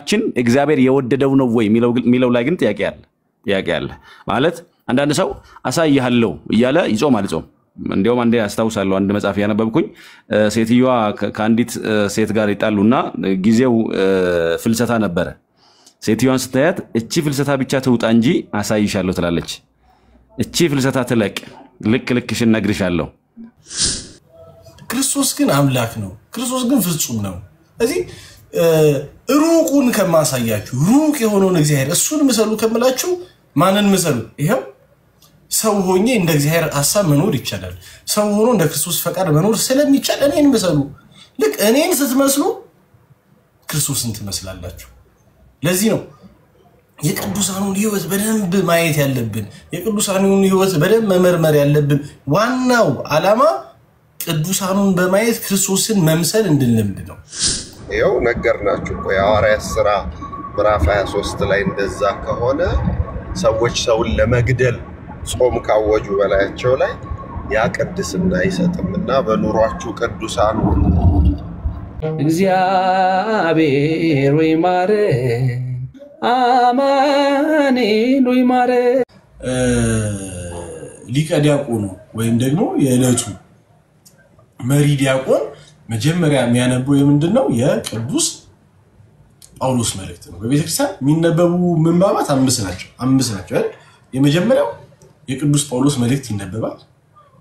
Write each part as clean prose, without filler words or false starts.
ጾማችን እግዚአብሔር የወደደው ነው ወይ ሚለው ላይ ግን ጥያቄ አለ ማለት አንዳንድ ሰው አሳይሃለሁ እያለ ይጾማል ጾም እንደውም አንዴ አስተዋውሳለሁ አንድ መጽሐፍ ያነበብኩኝ ሴትዮዋ ከአንዲት ሴት ጋር ይጣሉና ጊዜው ፍልሰታ ነበር ሴትዮዋን ስታያት እቺ ፍልሰታ ብቻ ትውጣ እንጂ አሳይሻለሁ ትላለች እቺ ፍልሰታ ትለቅ ልክሽን ነግርሻለሁ ክርስቶስ ግን አምላክ ነው ክርስቶስ ግን ፍጹም ነው እዚህ ሩቁን ከማሳያችሁ ሩቅ የሆነውን እግዚአብሔር እሱን መሰሉ ከመላችሁ ማንን መሰሉ ይሄው ሰው ሆኜ እንደ እግዚአብሔር ሐሳብ መኖር ይቻላል ሰው ሆኖ እንደ ክርስቶስ ፈቃድ መኖር ስለሚቻል እኔን መሰሉ ልክ እኔን ስትመስሉ ክርስቶስን ትመስላላችሁ ለዚህ ነው የቅዱሳኑን ሕይወት በደንብ ማየት ያለብን የቅዱሳኑን ሕይወት በደንብ መመርመር ያለብን ዋናው ዓላማ ቅዱሳኑን በማየት ክርስቶስን መምሰል እንድንለምድ ነው ይሄው ነገርናችሁ እኮ የሐዋርያት ሥራ ምዕራፍ 23 ላይ እንደዛ ከሆነ ሰዎች ሰውን ለመግደል ጾም ካወጁ በላያቸው ላይ ያ ቅድስና አይሰጥምና በኑሯችሁ ቅዱሳን እግዚአብሔር ወይ ማረ አማኑኤል ወይ ማረ ሊቀ ዲያቆኑ ወይም ደግሞ የዕለቱ መሪ ዲያቆን መጀመሪያ የሚያነበው የምንድነው የቅዱስ ጳውሎስ መልእክት ነው በቤተክርስቲያን የሚነበቡ ምንባባት አምስት ናቸው አይደል የመጀመሪያው የቅዱስ ጳውሎስ መልእክት ይነበባል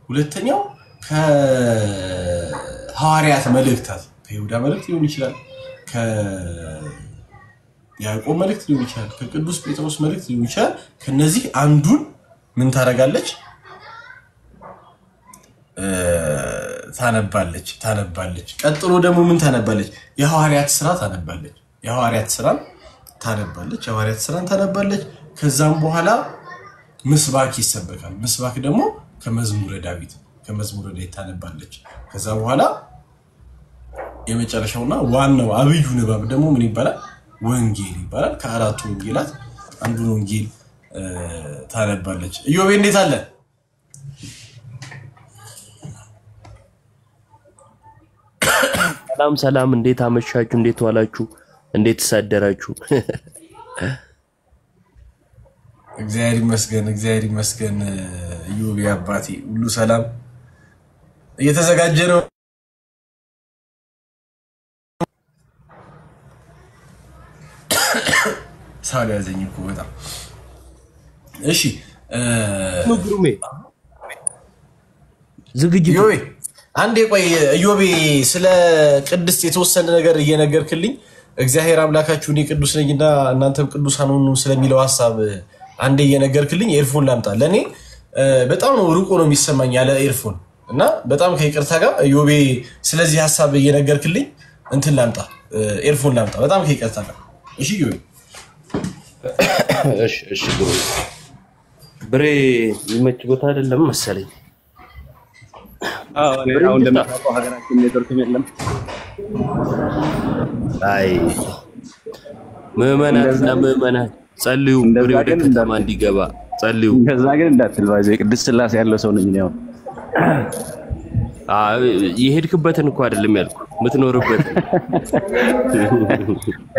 ሁለተኛው ከሐዋርያት መልእክታት ከይሁዳ መልእክት ሊሆን ይችላል ከያዕቆብ መልእክት ሊሆን ይችላል ከቅዱስ ጴጥሮስ መልእክት ሊሆን ይችላል ከነዚህ አንዱን ምን ታረጋለች ታነባለች ቀጥሎ ደግሞ ምን ታነባለች የሐዋርያት ሥራ ታነባለች ከዛም በኋላ ምስባክ ይሰበካል ምስባክ ደግሞ ከመዝሙረ ዳዊት ታነባለች ከዛ በኋላ የመጨረሻውና ዋናው አብዩ ንባብ ደግሞ ምን ይባላል ወንጌል ይባላል ከአራቱ ወንጌላት አንዱን ወንጌል ታነባለች ኢዮብ እንዴት አለ ሰላም እንዴት አመሻችሁ እንዴት ዋላችሁ እንዴት ተሳደራችሁ እግዚአብሔር ይመስገን ኢዮብ አባቴ ሁሉ ሰላም እየተዘጋጀ ነው ሳል ያዘኝ እኮ በጣም እሺ ንግሩሜ ዝግጅቱ አንዴ ቆይ ኢዮብ ስለ ቅድስት የተወሰነ ነገር እየነገርክልኝ እግዚአብሔር አምላካችሁ እኔ ቅዱስ ነኝና እናንተም ቅዱሳን ሁኑ ስለሚለው ሐሳብ አንዴ እየነገርክልኝ ኤርፎን ላምጣ ለኔ በጣም ነው ሩቆ ነው የሚሰማኝ ያለ ኤርፎን እና በጣም ከይቅርታ ጋር ኢዮብ ስለዚህ ሐሳብ እየነገርክልኝ እንትን ላምጣ ኤርፎን ላምጣ በጣም ከይቅርታ ጋር እሺ ኢዮብ እሺ ብሬ ይመች ቦታ አይደለም መሰለኝ አሁን እንደምታውቀው ሀገራችን ኔትወርክም የለም አይ ምዕመናን ጸልዩ ብሬ ወደ ከተማ እንዲገባ ጸልዩ ከዛ ግን እንዳትል ባይዘ ቅድስት ሥላሴ ያለው ሰው ነኝ ነው የሄድክበትን እኮ አይደለም ያልኩ ምትኖርበት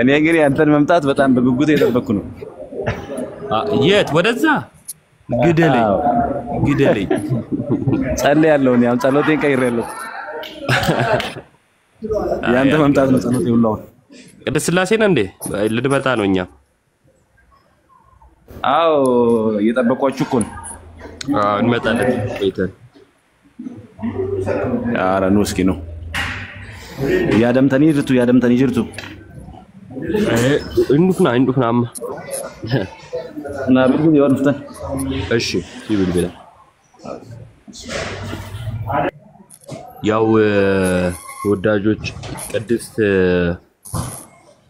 እኔ ግን ያንተን መምጣት በጣም በጉጉት እየጠበቅኩ ነው የት ወደዛ ግደለኝ ጸልያለሁ እኔ አሁን ጸሎቴን ቀይሬያለሁ ያንተ መምጣት ነው ጸሎቴ ሁሉ ቅድስት ሥላሴ ነው እንዴ ልንመጣ ነው እኛ አዎ እየጠበቋችሁ እኮ ነው እንመጣለን ወይተን ኧረ ነው እስኪ ነው ያደምተኒ ጅርቱ እንዱፍናማ እና ብዙ ይወርፍተን እሺ ይብል ያው ወዳጆች ቅድስት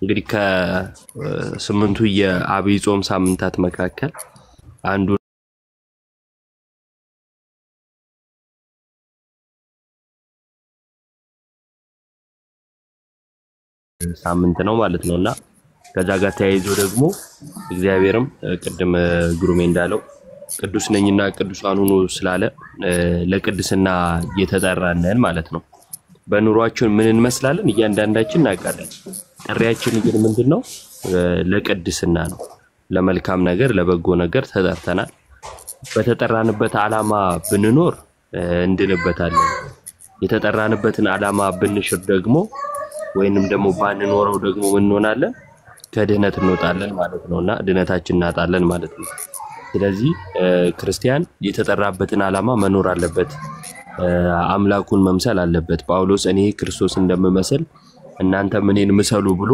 እንግዲህ ከ8ቱ የአብይ ጾም ሳምንታት መካከል አንዱ ሳምንት ነው ማለት ነውና ከዛ ጋር ተያይዞ ደግሞ እግዚአብሔርም ቅድም ግሩሜ እንዳለው ቅዱስ ነኝና ቅዱሳን ሁኑ ስላለ ለቅድስና የተጠራነን ማለት ነው በኑሯችን ምን እንመስላለን እያንዳንዳችን እናውቃለን ጥሪያችን ግን ምንድነው ለቅድስና ነው ለመልካም ነገር ለበጎ ነገር ተጠርተናል በተጠራንበት ዓላማ ብንኖር እንድንበታለን የተጠራንበትን ዓላማ ብንሽር ደግሞ ወይንም ደግሞ ባንኖረው ደግሞ ምን ሆናለን ከድህነት እንወጣለን ማለት ነውና ድህነታችንን እናጣለን ማለት ነው ስለዚህ ክርስቲያን የተጠራበትን ዓላማ መኖር አለበት አምላኩን መምሰል አለበት ጳውሎስ እኔ ክርስቶስ እንደምመስል እናንተ ምንን ምሰሉ ብሎ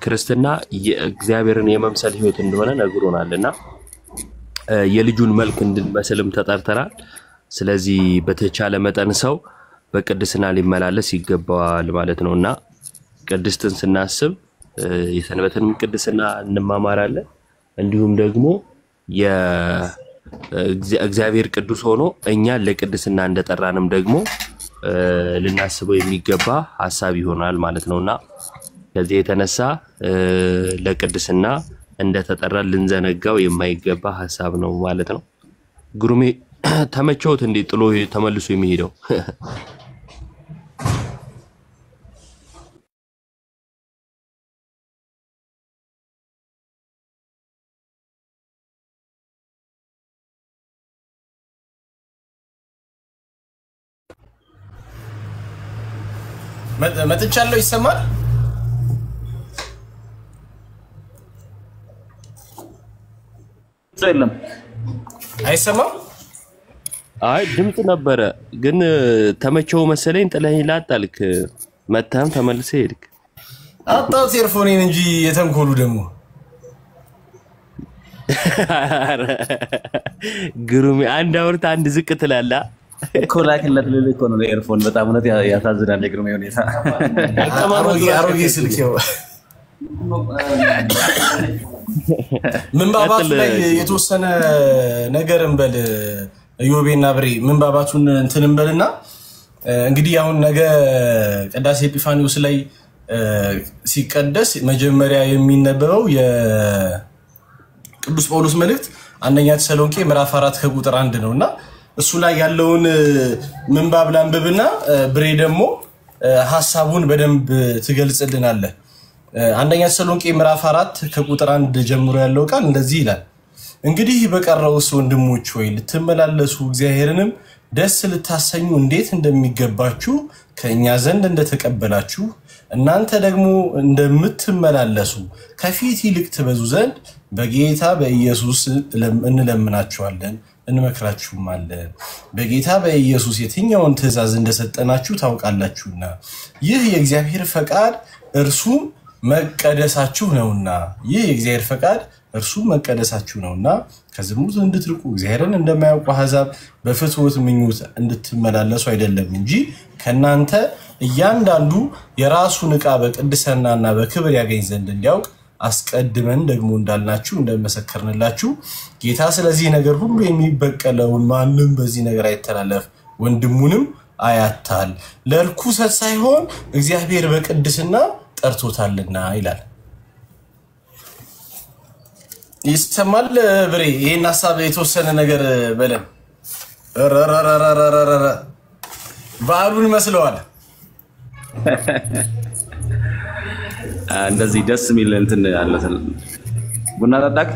ክርስትና እግዚአብሔርን የመምሰል ህይወት እንደሆነ ነግሮናልና የልጁን መልክ እንድንመስልም ተጠርተናል ስለዚህ በተቻለ መጠን ሰው በቅድስና ሊመላለስ ይገባዋል ማለት ነውና ቅድስትን ስናስብ የሰንበትን ቅድስና እንማማራለን እንዲሁም ደግሞ የእግዚአብሔር ቅዱስ ሆኖ እኛ ለቅድስና እንደጠራንም ደግሞ ልናስበው የሚገባ ሐሳብ ይሆናል ማለት ነውና ከዚህ የተነሳ ለቅድስና እንደተጠራ ልንዘነጋው የማይገባ ሐሳብ ነው ማለት ነው ግሩሜ ተመቸውት እንዴ ጥሎ ተመልሶ የሚሄደው መጥቻለሁ ይሰማል ሰለም አይሰማም አይ ድምጽ ነበረ ግን ተመቸው መሰለኝ ጥለኝ ላጣልክ መታም ተመልሰ ሄድክ አጣው ቴሌፎኔን እንጂ የተንኮሉ ደግሞ ግሩሜ አንድ አውርታ አንድ ዝቅ ትላላ ኮላክለት ለለኮ ነው ኤርፎን በጣም እውነት ያሳዝናል ግሩሜ ሁኔታ አሮጌ ስልክ ነው ምንባባቱ ላይ የተወሰነ ነገር እንበል ዮቤና ብሬ ምንባባቱን እንትን እንበልና እንግዲህ አሁን ነገ ቅዳሴ ኤጲፋኒዮስ ላይ ሲቀደስ መጀመሪያ የሚነበበው የቅዱስ ጳውሎስ መልእክት አንደኛ ተሰሎንቄ ምዕራፍ 4 ከቁጥር 1 ነውና እሱ ላይ ያለውን ምንባብ ላንብብና ብሬ ደግሞ ሐሳቡን በደንብ ትገልጽልናለህ አንደኛ ተሰሎንቄ ምዕራፍ 4 ከቁጥር 1 ጀምሮ ያለው ቃል እንደዚህ ይላል እንግዲህ በቀረውስ ወንድሞች ሆይ ልትመላለሱ እግዚአብሔርንም ደስ ልታሰኙ እንዴት እንደሚገባችሁ ከኛ ዘንድ እንደተቀበላችሁ እናንተ ደግሞ እንደምትመላለሱ ከፊት ይልቅ ትበዙ ዘንድ በጌታ በኢየሱስ እንለምናችኋለን እንመክራችሁማለን በጌታ በኢየሱስ የትኛውን ትእዛዝ እንደሰጠናችሁ ታውቃላችሁና ይህ የእግዚአብሔር ፈቃድ እርሱ መቀደሳችሁ ነውና ይህ የእግዚአብሔር ፈቃድ እርሱ መቀደሳችሁ ነውና ከዝሙት እንድትርቁ እግዚአብሔርን እንደማያውቁ አሕዛብ በፍትወት ምኞት እንድትመላለሱ አይደለም እንጂ ከናንተ እያንዳንዱ የራሱን ዕቃ በቅድስናና በክብር ያገኝ ዘንድ እንዲያውቅ አስቀድመን ደግሞ እንዳልናችሁ እንደመሰከርንላችሁ ጌታ ስለዚህ ነገር ሁሉ የሚበቀለውን ማንም በዚህ ነገር አይተላለፍ ወንድሙንም አያታል ለርኩሰት ሳይሆን እግዚአብሔር በቅድስና ጠርቶታልና ይላል ይሰማል ብሬ ይሄን ሐሳብ የተወሰነ ነገር በለም ረረረረረረ ባሉን መስለዋል እንደዚህ ደስ የሚል እንትን አለተል ቡና ጠጣክ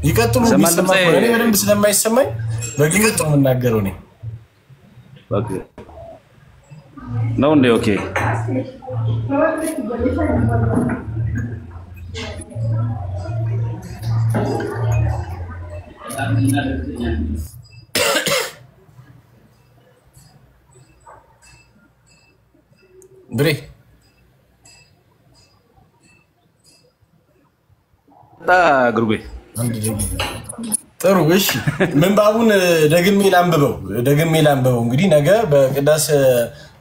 ይቀጥሉ ቢሰማ እኔ በደንብ ስለማይሰማኝ በግልጽ ነው የምናገረው እኔ ኦኬ ነው እንዴ ኦኬ ብሬ ግሩቤ ጥሩ እሺ ምንባቡን ደግሜ ላንብበው እንግዲህ ነገ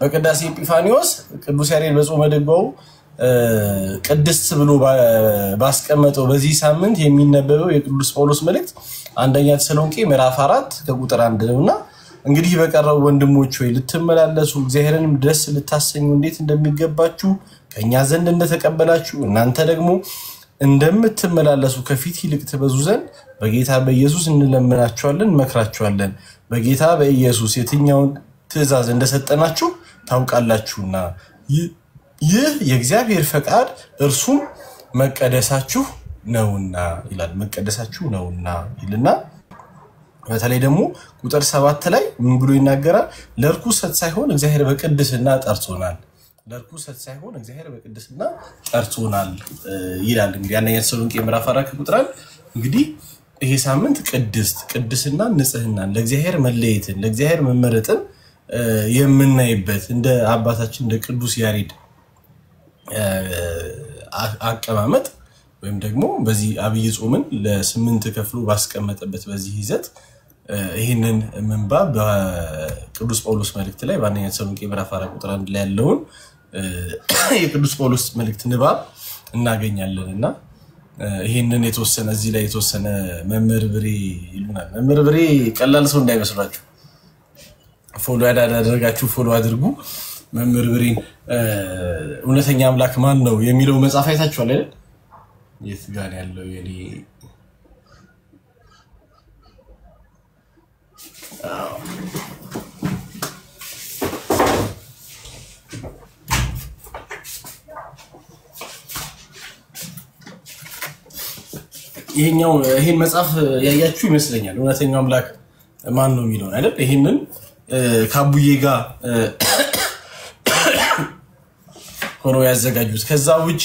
በቅዳሴ ኤጲፋኒዮስ ቅዱስ ያሬድ በጾመ ድጓው ቅድስት ብሎ ባስቀመጠው በዚህ ሳምንት የሚነበበው የቅዱስ ጳውሎስ መልእክት አንደኛ ተሰሎንቄ ምዕራፍ 4 ከቁጥር 1 ነውና እንግዲህ በቀረው ወንድሞች ሆይ ልትመላለሱ እግዚአብሔርንም ደስ ልታሰኙ እንዴት እንደሚገባችሁ ከኛ ዘንድ እንደተቀበላችሁ እናንተ ደግሞ እንደምትመላለሱ ከፊት ይልቅ ትበዙ ዘንድ በጌታ በኢየሱስ እንለምናችኋለን እንመክራችኋለን በጌታ በኢየሱስ የትኛውን ትእዛዝ እንደሰጠናችሁ ታውቃላችሁና ይህ የእግዚአብሔር ፈቃድ እርሱም መቀደሳችሁ ነውና ይላል። መቀደሳችሁ ነውና ይልና በተለይ ደግሞ ቁጥር 7 ላይ ምን ብሎ ይናገራል? ለርኩሰት ሳይሆን እግዚአብሔር በቅድስና ጠርቶናል። ለርኩሰት ሳይሆን እግዚአብሔር በቅድስና ጠርቶናል ይላል። እንግዲህ አንደኛ ተሰሎንቄ ምዕራፍ 4 ቁጥር 1 እንግዲህ ይሄ ሳምንት ቅድስና ንጽህና ለእግዚአብሔር መለየትን ለእግዚአብሔር መመረጥን የምናይበት እንደ አባታችን እንደ ቅዱስ ያሬድ አቀማመጥ ወይም ደግሞ በዚህ አብይ ጾምን ለ8 ከፍሎ ባስቀመጠበት በዚህ ይዘት ይሄንን መንባብ በቅዱስ ጳውሎስ መልእክት ላይ በአንደኛ ተሰሎንቄ ምዕራፍ 4 ቁጥር 1 ላይ ያለውን የቅዱስ ጳውሎስ መልእክት ንባብ እናገኛለንና ይሄንን የተወሰነ እዚህ ላይ የተወሰነ መምህር ብሬ ይሉናል። መምህር ብሬ ቀላል ሰው እንዳይመስላችሁ ፎሎ ያደረጋችሁ ፎሎ አድርጉ። መምህር ብሬ እውነተኛ አምላክ ማን ነው የሚለው መጽሐፍ አይታችኋል አይደል? የት ጋር ያለው የኔ ይሄን መጽሐፍ ያያችሁ ይመስለኛል። እውነተኛው አምላክ ማን ነው የሚለው አይደል? ይሄንን ካቡዬ ጋር ሆኖ ያዘጋጁት። ከዛ ውጪ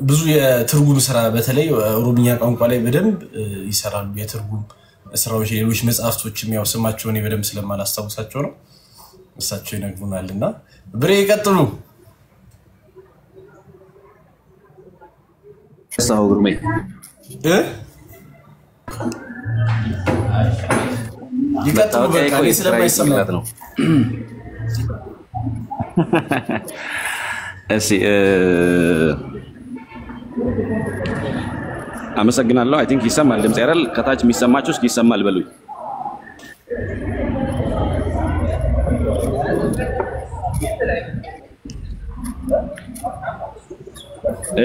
ብዙ የትርጉም ስራ በተለይ ኦሮምኛ ቋንቋ ላይ በደንብ ይሰራሉ። የትርጉም ስራዎች ሌሎች መጽሐፍቶችም ያው ስማቸውን በደንብ ስለማላስታውሳቸው ነው እሳቸው ይነግሩናልና ብሬ ይቀጥሉ። ሰው ግርሜ ይቀጥሉ። በቃ ስለማይሰማት ነው። እሺ አመሰግናለሁ። አይ ቲንክ ይሰማል ድምጽ አይደል? ከታች የሚሰማችሁ እስኪ ይሰማል በሉኝ።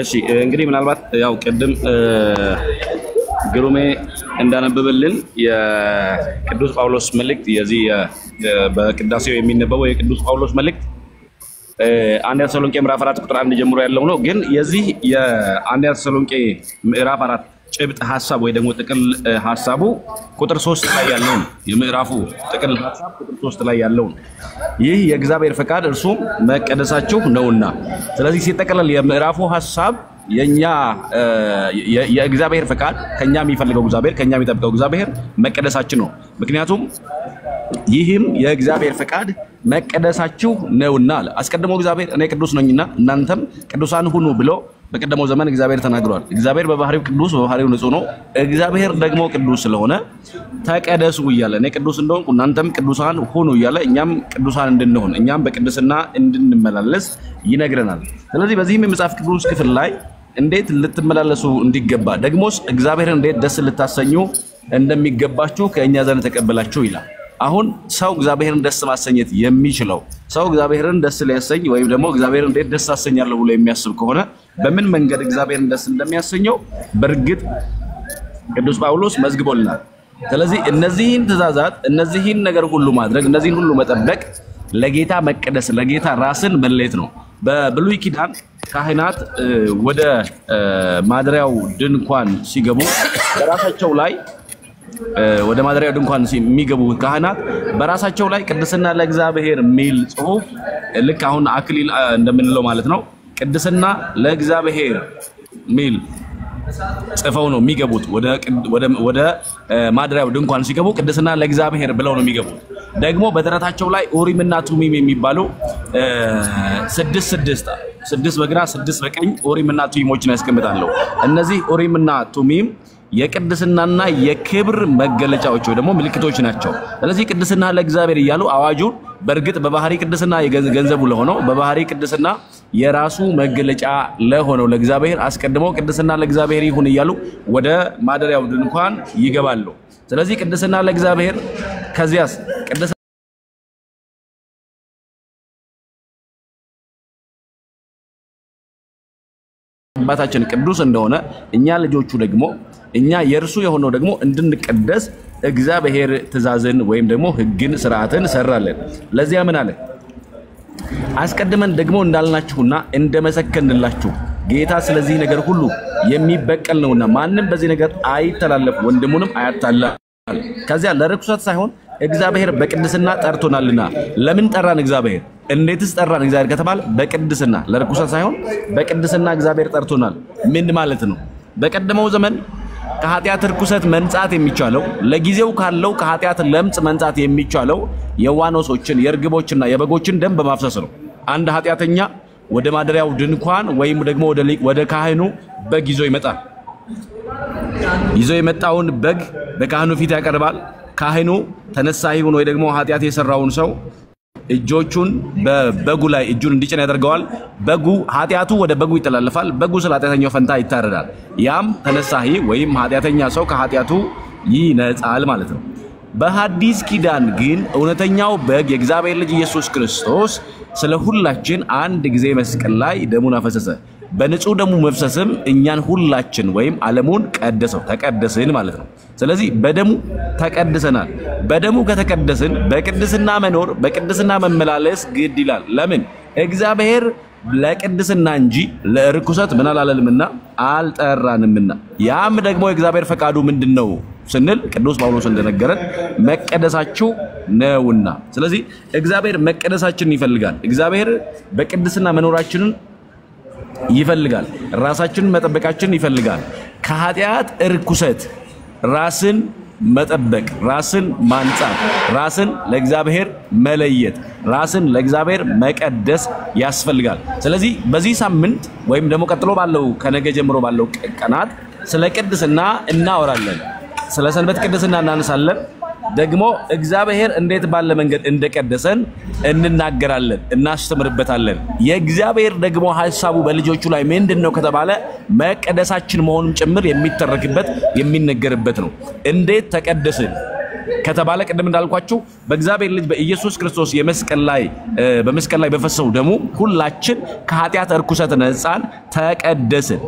እሺ እንግዲህ ምናልባት ያው ቅድም ግሩሜ እንዳነበበልን የቅዱስ ጳውሎስ መልእክት የዚህ በቅዳሴው የሚነበበው የቅዱስ ጳውሎስ መልእክት አንደኛ ተሰሎንቄ ምዕራፍ 4 ቁጥር 1 ጀምሮ ያለው ነው። ግን የዚህ የአንደኛ ተሰሎንቄ ምዕራፍ 4 ጭብጥ ሐሳብ ወይ ደግሞ ጥቅል ሐሳቡ ቁጥር 3 ላይ ያለው ነው። የምዕራፉ ጥቅል ሐሳብ ቁጥር 3 ላይ ያለው ነው። ይህ የእግዚአብሔር ፈቃድ እርሱም መቀደሳችሁ ነውና። ስለዚህ ሲጠቀለል የምዕራፉ ሐሳብ የኛ የእግዚአብሔር ፈቃድ ከኛ የሚፈልገው እግዚአብሔር ከኛ የሚጠብቀው እግዚአብሔር መቀደሳችን ነው። ምክንያቱም ይህም የእግዚአብሔር ፈቃድ መቀደሳችሁ ነውና አለ። አስቀድሞ እግዚአብሔር እኔ ቅዱስ ነኝና እናንተም ቅዱሳን ሁኑ ብሎ በቀደመው ዘመን እግዚአብሔር ተናግሯል። እግዚአብሔር በባህሪው ቅዱስ በባህሪው ንጹህ ነው። እግዚአብሔር ደግሞ ቅዱስ ስለሆነ ተቀደሱ እያለ እኔ ቅዱስ እንደሆንኩ እናንተም ቅዱሳን ሁኑ እያለ እኛም ቅዱሳን እንድንሆን እኛም በቅድስና እንድንመላለስ ይነግረናል። ስለዚህ በዚህም የመጽሐፍ ቅዱስ ክፍል ላይ እንዴት ልትመላለሱ እንዲገባ ደግሞስ እግዚአብሔርን እንዴት ደስ ልታሰኙ እንደሚገባችሁ ከእኛ ዘንድ ተቀበላችሁ ይላል። አሁን ሰው እግዚአብሔርን ደስ ማሰኘት የሚችለው ሰው እግዚአብሔርን ደስ ሊያሰኝ ወይም ደግሞ እግዚአብሔርን እንዴት ደስ አሰኛለሁ ብሎ የሚያስብ ከሆነ በምን መንገድ እግዚአብሔርን ደስ እንደሚያሰኘው በእርግጥ ቅዱስ ጳውሎስ መዝግቦልናል። ስለዚህ እነዚህን ትእዛዛት እነዚህን ነገር ሁሉ ማድረግ እነዚህን ሁሉ መጠበቅ ለጌታ መቀደስ ለጌታ ራስን መለየት ነው። በብሉይ ኪዳን ካህናት ወደ ማደሪያው ድንኳን ሲገቡ በራሳቸው ላይ ወደ ማደሪያው ድንኳን የሚገቡ ካህናት በራሳቸው ላይ ቅድስና ለእግዚአብሔር ሚል ጽሑፍ ልክ አሁን አክሊል እንደምንለው ማለት ነው። ቅድስና ለእግዚአብሔር ሚል ጽፈው ነው የሚገቡት። ወደ ማደሪያው ድንኳን ሲገቡ ቅድስና ለእግዚአብሔር ብለው ነው የሚገቡት። ደግሞ በደረታቸው ላይ ኡሪምና ቱሚም የሚባሉ 6 በግራ 6 በቀኝ ኡሪምና ቱሚሞችን ያስቀምጣሉ። እነዚህ ኡሪምና ቱሚም የቅድስናና የክብር መገለጫዎች ወይ ደግሞ ምልክቶች ናቸው። ስለዚህ ቅድስና ለእግዚአብሔር እያሉ አዋጁን በእርግጥ በባህሪ ቅድስና የገንዘቡ ለሆነው በባህሪ ቅድስና የራሱ መገለጫ ለሆነው ለእግዚአብሔር አስቀድመው ቅድስና ለእግዚአብሔር ይሁን እያሉ ወደ ማደሪያው ድንኳን ይገባሉ። ስለዚህ ቅድስና ለእግዚአብሔር ከዚያስ ቅድስና አባታችን ቅዱስ እንደሆነ እኛ ልጆቹ ደግሞ እኛ የእርሱ የሆነው ደግሞ እንድንቀደስ እግዚአብሔር ትእዛዝን ወይም ደግሞ ሕግን ሥርዓትን ሰራለን። ለዚያ ምን አለ? አስቀድመን ደግሞ እንዳልናችሁና እንደመሰከንላችሁ ጌታ ስለዚህ ነገር ሁሉ የሚበቀል ነውና ማንም በዚህ ነገር አይተላለፍ ወንድሙንም አያታላ። ከዚያ ለርኩሰት ሳይሆን እግዚአብሔር በቅድስና ጠርቶናልና። ለምን ጠራን እግዚአብሔር? እንዴትስ ጠራን እግዚአብሔር ከተባለ በቅድስና፣ ለርኩሰት ሳይሆን በቅድስና እግዚአብሔር ጠርቶናል። ምን ማለት ነው? በቀደመው ዘመን ከኃጢአት ርኩሰት መንጻት የሚቻለው ለጊዜው ካለው ከኃጢአት ለምጽ መንጻት የሚቻለው የዋኖሶችን የርግቦችና የበጎችን ደም በማፍሰስ ነው። አንድ ኃጢአተኛ ወደ ማደሪያው ድንኳን ወይም ደግሞ ወደ ካህኑ በግ ይዞ ይመጣል። ይዞ የመጣውን በግ በካህኑ ፊት ያቀርባል። ካህኑ ተነሳሂውን ወይ ደግሞ ኃጢአት የሰራውን ሰው እጆቹን በበጉ ላይ እጁን እንዲጭን ያደርገዋል። በጉ ኃጢአቱ ወደ በጉ ይተላለፋል። በጉ ስለ ኃጢአተኛው ፈንታ ይታረዳል። ያም ተነሳሂ ወይም ኃጢአተኛ ሰው ከኃጢአቱ ይነጻል ማለት ነው። በሐዲስ ኪዳን ግን እውነተኛው በግ የእግዚአብሔር ልጅ ኢየሱስ ክርስቶስ ስለ ሁላችን አንድ ጊዜ መስቀል ላይ ደሙን አፈሰሰ። በንጹህ ደሙ መፍሰስም እኛን ሁላችን ወይም ዓለሙን ቀደሰው፣ ተቀደስን ማለት ነው። ስለዚህ በደሙ ተቀድሰናል። በደሙ ከተቀደስን በቅድስና መኖር በቅድስና መመላለስ ግድ ይላል። ለምን? እግዚአብሔር ለቅድስና እንጂ ለርኩሰት ምን አላለንምና አልጠራንምና። ያም ደግሞ የእግዚአብሔር ፈቃዱ ምንድነው ስንል ቅዱስ ጳውሎስ እንደነገረን መቀደሳችሁ ነውና። ስለዚህ እግዚአብሔር መቀደሳችንን ይፈልጋል። እግዚአብሔር በቅድስና መኖራችንን ይፈልጋል። ራሳችንን መጠበቃችንን ይፈልጋል። ከኃጢአት ርኩሰት ራስን መጠበቅ፣ ራስን ማንጻት፣ ራስን ለእግዚአብሔር መለየት፣ ራስን ለእግዚአብሔር መቀደስ ያስፈልጋል። ስለዚህ በዚህ ሳምንት ወይም ደግሞ ቀጥሎ ባለው ከነገ ጀምሮ ባለው ቀናት ስለ ቅድስና እናወራለን። ስለ ሰንበት ቅድስና እናነሳለን። ደግሞ እግዚአብሔር እንዴት ባለ መንገድ እንደቀደሰን እንናገራለን፣ እናስተምርበታለን። የእግዚአብሔር ደግሞ ሐሳቡ በልጆቹ ላይ ምንድነው ከተባለ መቀደሳችን መሆኑን ጭምር የሚተረክበት የሚነገርበት ነው። እንዴት ተቀደስን ከተባለ ቅድም እንዳልኳችሁ በእግዚአብሔር ልጅ በኢየሱስ ክርስቶስ በመስቀል ላይ በፈሰው ደሙ ሁላችን ከኃጢአት ርኩሰት ነፃን ተቀደስን።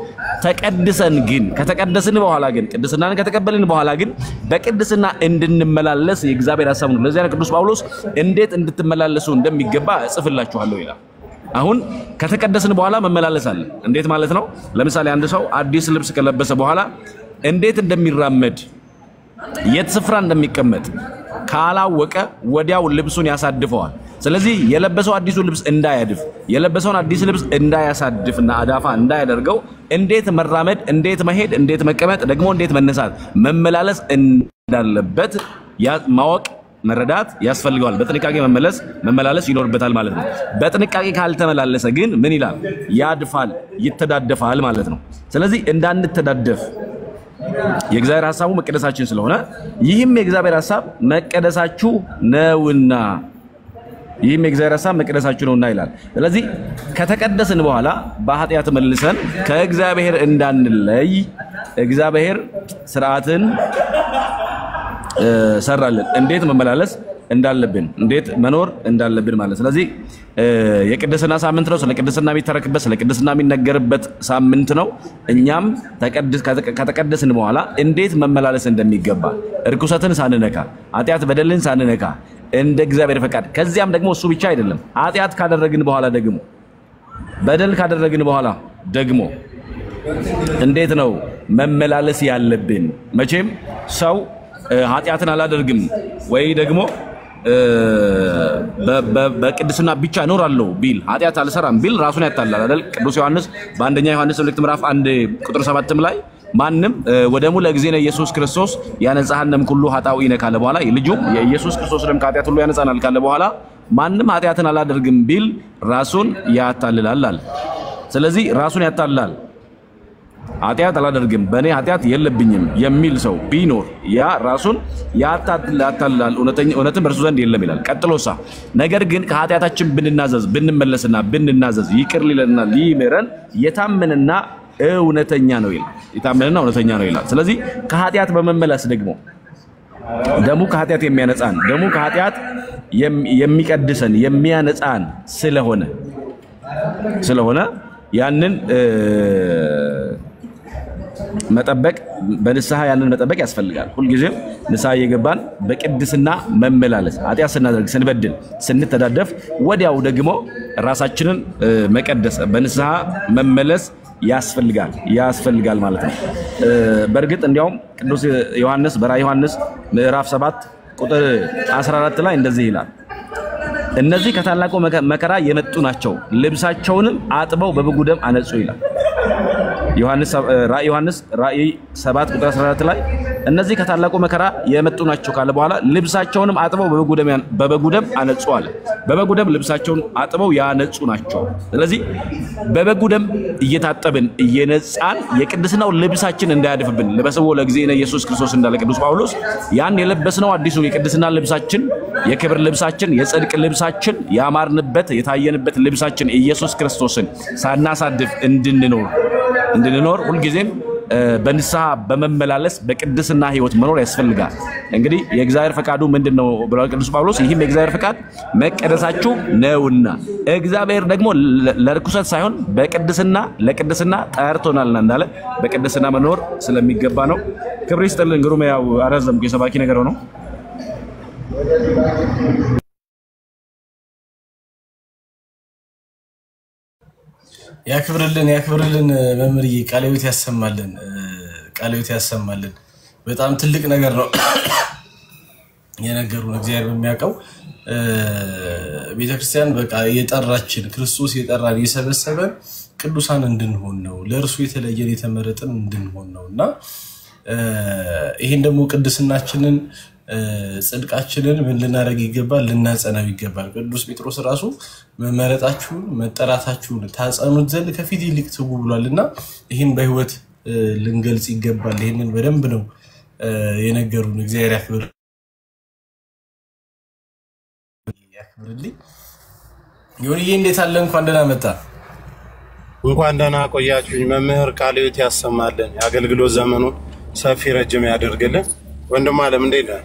ተቀድሰን ግን ከተቀደስን በኋላ ግን ቅድስናን ከተቀበልን በኋላ ግን በቅድስና እንድንመላለስ የእግዚአብሔር ሐሳብ ነው። ለዚያ ቅዱስ ጳውሎስ እንዴት እንድትመላለሱ እንደሚገባ እጽፍላችኋለሁ ይላል። አሁን ከተቀደስን በኋላ መመላለስ አለ። እንዴት ማለት ነው? ለምሳሌ አንድ ሰው አዲስ ልብስ ከለበሰ በኋላ እንዴት እንደሚራመድ የት ስፍራ እንደሚቀመጥ ካላወቀ ወዲያው ልብሱን ያሳድፈዋል። ስለዚህ የለበሰው አዲሱ ልብስ እንዳያድፍ የለበሰውን አዲስ ልብስ እንዳያሳድፍና አዳፋ እንዳያደርገው እንዴት መራመድ፣ እንዴት መሄድ፣ እንዴት መቀመጥ፣ ደግሞ እንዴት መነሳት መመላለስ እንዳለበት ማወቅ መረዳት ያስፈልገዋል። በጥንቃቄ መመላለስ ይኖርበታል ማለት ነው። በጥንቃቄ ካልተመላለሰ ግን ምን ይላል? ያድፋል፣ ይተዳደፋል ማለት ነው። ስለዚህ እንዳንተዳደፍ የእግዚአብሔር ሐሳቡ መቀደሳችን ስለሆነ ይህም የእግዚአብሔር ሐሳብ መቀደሳችሁ ነውና ይላል። ስለዚህ ከተቀደስን በኋላ በኃጢአት መልሰን ከእግዚአብሔር እንዳንለይ እግዚአብሔር ሥርዓትን ሰራልን። እንዴት መመላለስ እንዳለብን እንዴት መኖር እንዳለብን ማለት። ስለዚህ የቅድስና ሳምንት ነው። ስለ ቅድስና የሚተረክበት ስለ ቅድስና የሚነገርበት ሳምንት ነው። እኛም ከተቀደስን በኋላ እንዴት መመላለስ እንደሚገባ ርኩሰትን ሳንነካ ኃጢአት በደልን ሳንነካ እንደ እግዚአብሔር ፈቃድ። ከዚያም ደግሞ እሱ ብቻ አይደለም፣ ኃጢአት ካደረግን በኋላ ደግሞ በደል ካደረግን በኋላ ደግሞ እንዴት ነው መመላለስ ያለብን? መቼም ሰው ኃጢአትን አላደርግም ወይ ደግሞ በቅድስና ብቻ እኖራለሁ ቢል ኃጢአት አልሰራም ቢል ራሱን ያታላል አይደል? ቅዱስ ዮሐንስ በአንደኛ ዮሐንስ መልእክት ምዕራፍ 1 ቁጥር 7 ላይ ማንም ወደሙ ለግዚእነ ኢየሱስ ክርስቶስ ያነጻሃንም ኩሉ ኃጣውኢነ ካለ በኋላ ልጁም የኢየሱስ ክርስቶስ ደም ከኃጢአት ሁሉ ያነጻናል ካለ በኋላ ማንም ኃጢአትን አላደርግም ቢል ራሱን ያታልላል አለ። ስለዚህ ራሱን ያታልላል። ኃጢአት አላደርግም በእኔ ኃጢአት የለብኝም የሚል ሰው ቢኖር ያ ራሱን ያታልላል፣ እውነትም በእርሱ ዘንድ የለም ይላል። ቀጥሎሳ ነገር ግን ከኃጢአታችን ብንመለስና ብንናዘዝ ይቅር ሊለንና ሊምረን የታመነና እውነተኛ ነው ይላል። የታመነና እውነተኛ ነው ይላል። ስለዚህ ከኃጢአት በመመለስ ደግሞ ደሙ ከኃጢአት የሚያነጻን ደሙ ከኃጢአት የሚቀድሰን የሚያነጻን ስለሆነ ያንን መጠበቅ በንስሐ ያንን መጠበቅ ያስፈልጋል። ሁሉ ጊዜም ንስሐ እየገባን በቅድስና መመላለስ ኃጢአት ስናደርግ ስንበድል ስንተዳደፍ ወዲያው ደግሞ ራሳችንን መቀደስ በንስሐ መመለስ ያስፈልጋል ማለት ነው። በእርግጥ እንዲያውም ቅዱስ ዮሐንስ በራዕየ ዮሐንስ ምዕራፍ 7 ቁጥር 14 ላይ እንደዚህ ይላል እነዚህ ከታላቁ መከራ የመጡ ናቸው ልብሳቸውንም አጥበው በበጉ ደም አነጹ ይላል። ራዕየ ዮሐንስ ራዕይ 7 ቁጥር 14 ላይ እነዚህ ከታላቁ መከራ የመጡ ናቸው ካለ በኋላ ልብሳቸውንም አጥበው በበጉ ደም አነጹ አለ። በበጉ ደም ልብሳቸውን አጥበው ያነጹ ናቸው። ስለዚህ በበጉ ደም እየታጠብን እየነጻን የቅድስናው ልብሳችን እንዳያድፍብን ለበሰው ለጊዜነ ኢየሱስ ክርስቶስ እንዳለ ቅዱስ ጳውሎስ ያን የለበስነው አዲሱ የቅድስና ልብሳችን የክብር ልብሳችን የጽድቅ ልብሳችን ያማርንበት የታየንበት ልብሳችን ኢየሱስ ክርስቶስን ሳናሳድፍ እንድንኖር ሁሉ ጊዜም በንስሐ በመመላለስ በቅድስና ህይወት መኖር ያስፈልጋል። እንግዲህ የእግዚአብሔር ፈቃዱ ምንድነው ብሏል ቅዱስ ጳውሎስ? ይህም የእግዚአብሔር ፈቃድ መቀደሳችሁ ነውና እግዚአብሔር ደግሞ ለርኩሰት ሳይሆን ለቅድስና ጠርቶናልና እንዳለ በቅድስና መኖር ስለሚገባ ነው። ክብር ይስጥልን። ግሩም ያው አረዘምኩ የሰባኪ ነገር ነው። ያክብርልን መምህርዬ ቃለ ሕይወት ያሰማልን። በጣም ትልቅ ነገር ነው የነገሩን እግዚአብሔር በሚያውቀው ቤተክርስቲያን በቃ የጠራችን ክርስቶስ የጠራን የሰበሰበን ቅዱሳን እንድንሆን ነው ለእርሱ የተለየን የተመረጥን እንድንሆን ነውና ይሄን ደግሞ ቅድስናችንን ጽድቃችንን ምን ልናደርግ ይገባል? ልናጸናው ይገባል። ቅዱስ ጴጥሮስ ራሱ መመረጣችሁን መጠራታችሁን ታጸኑት ዘንድ ከፊት ይልቅ ትጉ ብሏልና ይሄን በህይወት ልንገልጽ ይገባል። ይሄንን በደንብ ነው የነገሩን። እግዚአብሔር ያክብርልኝ። ዮኒዬ እንዴት አለ? እንኳን ደህና መጣ። እንኳን ደህና ቆያችሁኝ። መምህር ቃለ ሕይወት ያሰማልን፣ የአገልግሎት ዘመኑን ሰፊ ረጅም ያደርግልን። ወንድም አለም እንዴት ነህ?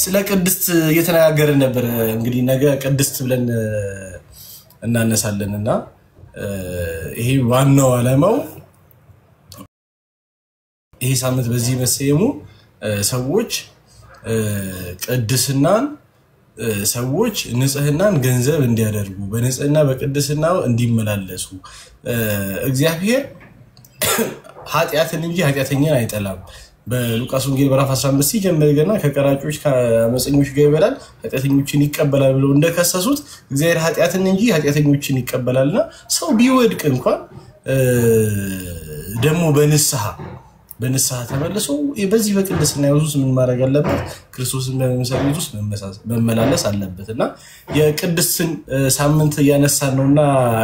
ስለ ቅድስት እየተነጋገርን ነበር። እንግዲህ ነገ ቅድስት ብለን እናነሳለንና ይሄ ዋናው ዓላማው ይሄ ሳምንት በዚህ መሰየሙ ሰዎች ቅድስናን ሰዎች ንጽህናን ገንዘብ እንዲያደርጉ በንጽህና በቅድስናው እንዲመላለሱ እግዚአብሔር ኃጢአትን እንጂ ኃጢአተኛን አይጠላም። በሉቃስ ወንጌል ምዕራፍ 15 ሲጀምር ገና ከቀራጮች ከአመፀኞች ጋር ይበላል ኃጢአተኞችን ይቀበላል ብለው እንደከሰሱት እግዚአብሔር ኃጢአትን እንጂ ኃጢአተኞችን ይቀበላልና ሰው ቢወድቅ እንኳን ደግሞ በንስሐ ተመልሶ በዚህ በቅድስና ኢየሱስ ምን ማድረግ አለበት? ክርስቶስን በመምሰል ኢየሱስ መመላለስ አለበትና የቅድስትን ሳምንት ያነሳን ነውና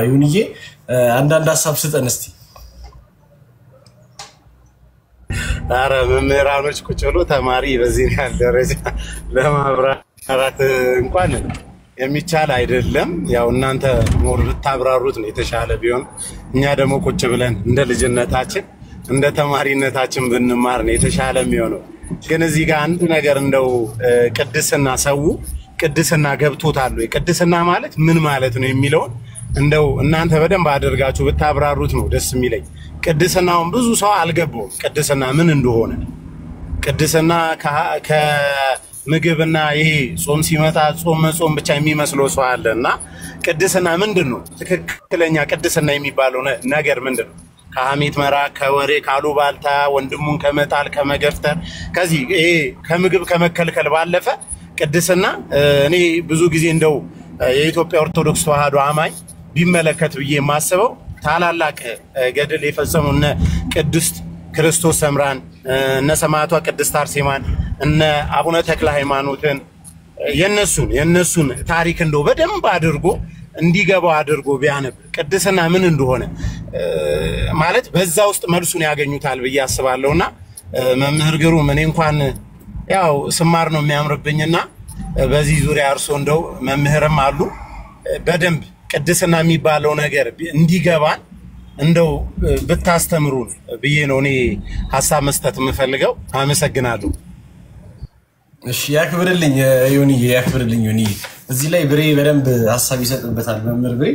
ዮኒዬ አንዳንድ ሐሳብ ስጠን እስቲ። አረ መምህራኖች ቁጭ ብሎ ተማሪ በዚህ ያህል ደረጃ ለማብራራት እንኳን የሚቻል አይደለም። ያው እናንተ ሞር ብታብራሩት ነው የተሻለ ቢሆን፣ እኛ ደግሞ ቁጭ ብለን እንደ ልጅነታችን እንደ ተማሪነታችን ብንማር ነው የተሻለ የሚሆነው። ግን እዚህ ጋር አንድ ነገር እንደው ቅድስና ሰው ቅድስና ገብቶታል ወይ ቅድስና ማለት ምን ማለት ነው የሚለውን እንደው እናንተ በደንብ አድርጋችሁ ብታብራሩት ነው ደስ የሚለኝ። ቅድስናውን ብዙ ሰው አልገባውም ቅድስና ምን እንደሆነ። ቅድስና ከምግብና ይሄ ጾም ሲመጣ ጾም ብቻ የሚመስለው ሰው አለና ቅድስና ምንድነው? ትክክለኛ ቅድስና የሚባለው ነገር ምንድነው? ከሐሜት መራቅ፣ ከወሬ ካሉባልታ፣ ወንድሙን ከመጣል ከመገፍተር፣ ከዚህ ይሄ ከምግብ ከመከልከል ባለፈ ቅድስና እኔ ብዙ ጊዜ እንደው የኢትዮጵያ ኦርቶዶክስ ተዋህዶ አማኝ ቢመለከት ብዬ የማስበው ታላላቅ ገድል የፈጸሙ እነ ቅድስት ክርስቶስ ሰምራን፣ እነ ሰማዕቷ ቅድስት አርሴማን፣ እነ አቡነ ተክለ ሃይማኖትን የነሱን ታሪክ እንደው በደንብ አድርጎ እንዲገባው አድርጎ ቢያነብ ቅድስና ምን እንደሆነ ማለት በዛ ውስጥ መልሱን ያገኙታል ብዬ አስባለሁና መምህር ግሩም እኔ እንኳን ያው ስማር ነው የሚያምርብኝና በዚህ ዙሪያ እርሶ እንደው መምህርም አሉ በደንብ ቅድስና የሚባለው ነገር እንዲገባን እንደው ብታስተምሩ ብዬ ነው እኔ ሐሳብ መስጠት የምፈልገው። አመሰግናለሁ። እሺ ያክብርልኝ ዮኒዬ፣ ያክብርልኝ ዮኒዬ። እዚህ ላይ ብሬ በደንብ ሐሳብ ይሰጥበታል መምህር ብሬ።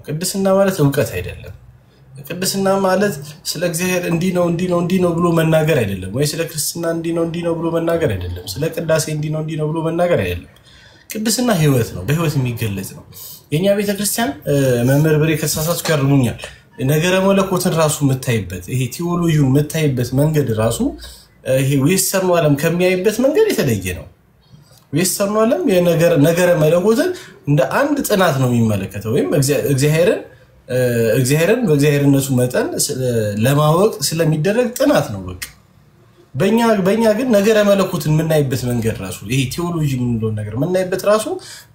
ቅድስና ማለት ዕውቀት አይደለም ቅድስና ማለት ስለ እግዚአብሔር እንዲህ ነው ብሎ መናገር አይደለም ወይ ስለ ክርስትና እንዲህ ነው ብሎ መናገር አይደለም ስለ ቅዳሴ እንዲህ ነው ብሎ መናገር አይደለም ቅድስና ህይወት ነው በህይወት የሚገለጽ ነው የኛ ቤተክርስቲያን መምህር ብሬ ከተሳሳትኩ ያርሙኛል ነገረ መለኮትን ራሱ መታይበት ይሄ ቲዮሎጂውን መታይበት መንገድ ራሱ ይሄ ዌስተርን ዓለም ከሚያይበት መንገድ የተለየ ነው ዌስተርን ዓለም ነገረ መለኮትን እንደ አንድ ጥናት ነው የሚመለከተው ወይም እግዚአብሔርን በእግዚአብሔርነቱ መጠን ለማወቅ ስለሚደረግ ጥናት ነው በቃ በእኛ ግን ነገረ መለኮትን የምናይበት መንገድ ራሱ ይሄ ቲዮሎጂ ምንድነው ነገር የምናይበት ራሱ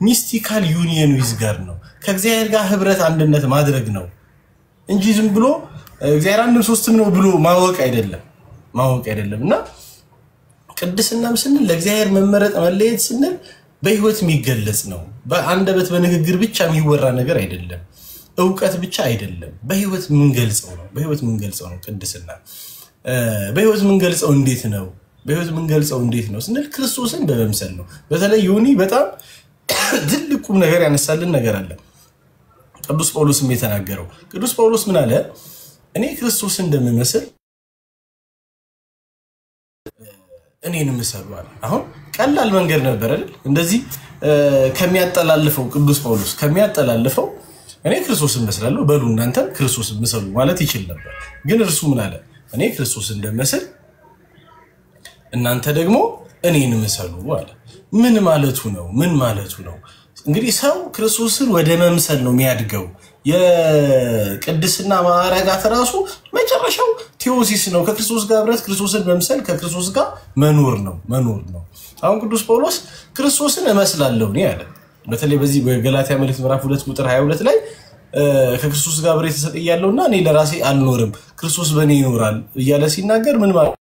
ሚስቲካል ዩኒየን ዊዝ ጋር ነው ከእግዚአብሔር ጋር ህብረት አንድነት ማድረግ ነው እንጂ ዝም ብሎ እግዚአብሔር አንድም ሶስትም ነው ብሎ ማወቅ አይደለምና ቅድስናም ስንል ለእግዚአብሔር መመረጥ መለየት ስንል በህይወት የሚገለጽ ነው በአንደበት በንግግር ብቻ የሚወራ ነገር አይደለም ዕውቀት ብቻ አይደለም በህይወት ምንገልጸው ነው ቅድስና በህይወት ምንገልጸው እንዴት ነው ስንል ክርስቶስን በመምሰል ነው በተለይ ዮኒ በጣም ትልቁም ነገር ያነሳልን ነገር አለ ቅዱስ ጳውሎስም የተናገረው ቅዱስ ጳውሎስ ምን አለ እኔ ክርስቶስን እንደምመስል እኔን ምሰሉ አለ አሁን ቀላል መንገድ ነበር አይደል እንደዚህ ከሚያጠላልፈው ቅዱስ ጳውሎስ ከሚያጠላልፈው እኔ ክርስቶስን መስላለሁ በሉ እናንተ ክርስቶስን መስሉ ማለት ይችል ነበር ግን እርሱ ምን አለ እኔ ክርስቶስን እንደምመስል እናንተ ደግሞ እኔን መስሉ አለ ምን ማለቱ ነው እንግዲህ ሰው ክርስቶስን ወደ መምሰል ነው የሚያድገው የቅድስና ማዕረጋት ራሱ መጨረሻው ቴዎሲስ ነው ከክርስቶስ ጋር ህብረት ክርስቶስን መምሰል ከክርስቶስ ጋር መኖር ነው አሁን ቅዱስ ጳውሎስ ክርስቶስን እመስላለሁ ነው ያለ በተለይ በዚህ በገላትያ መልእክት ምዕራፍ 2 ቁጥር 22 ላይ ከክርስቶስ ጋር ህብረት ተሰጥያለሁና እኔ ለራሴ አልኖርም ክርስቶስ በእኔ ይኖራል እያለ ሲናገር ምን ማለት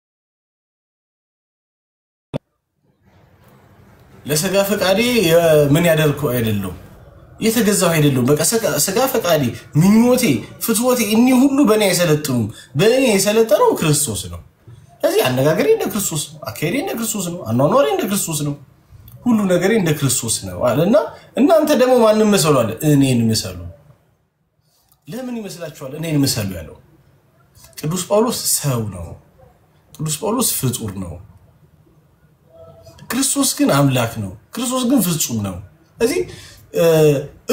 ለሰጋ ፈቃዴ ምን ያደርኩ አይደለም የተገዛው አይደለም በቃ ሰጋ ፈቃዴ ምኞቴ ፍትወቴ እኒ ሁሉ በእኔ አይሰለጥኑም በእኔ የሰለጠነው ክርስቶስ ነው ስለዚህ አነጋገሬ እንደ ክርስቶስ ነው አካሄዴ እንደ ክርስቶስ ነው አኗኗሬ እንደ ክርስቶስ ነው ሁሉ ነገሬ እንደ ክርስቶስ ነው አለና እናንተ ደግሞ ማንንም መስሉ አለ እኔን መስሉ ለምን ይመስላችኋል እኔን መስሉ ያለው ቅዱስ ጳውሎስ ሰው ነው ቅዱስ ጳውሎስ ፍጡር ነው ክርስቶስ ግን አምላክ ነው ክርስቶስ ግን ፍጹም ነው እዚህ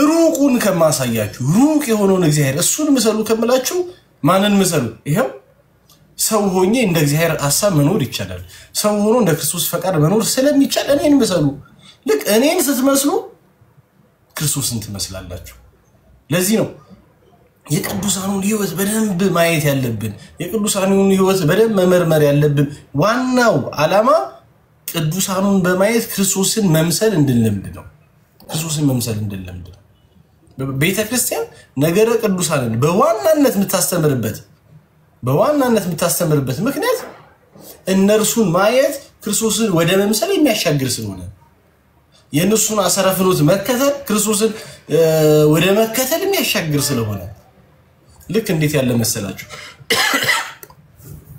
ሩቁን ከማሳያችሁ ሩቅ የሆነውን እግዚአብሔር እሱን መስሉ ከመላችሁ ማንን መስሉ ይሄው ሰው ሆኜ እንደ እግዚአብሔር ሐሳብ መኖር ይቻላል ሰው ሆኖ እንደ ክርስቶስ ፈቃድ መኖር ስለሚቻል እኔን መስሉ ልክ እኔን ስትመስሉ ክርስቶስን ትመስላላችሁ ለዚህ ነው የቅዱሳኑን ህይወት በደንብ ማየት ያለብን የቅዱሳኑን ህይወት በደንብ መመርመር ያለብን ዋናው ዓላማ ቅዱሳኑን በማየት ክርስቶስን መምሰል እንድንለምድ ነው ቤተክርስቲያን ነገረ ቅዱሳንን በዋናነት የምታስተምርበት ምክንያት እነርሱን ማየት ክርስቶስን ወደ መምሰል የሚያሻግር ስለሆነ የነሱን አሰረፍኖት መከተል ክርስቶስን ወደ መከተል የሚያሻግር ስለሆነ ልክ እንዴት ያለ መሰላችሁ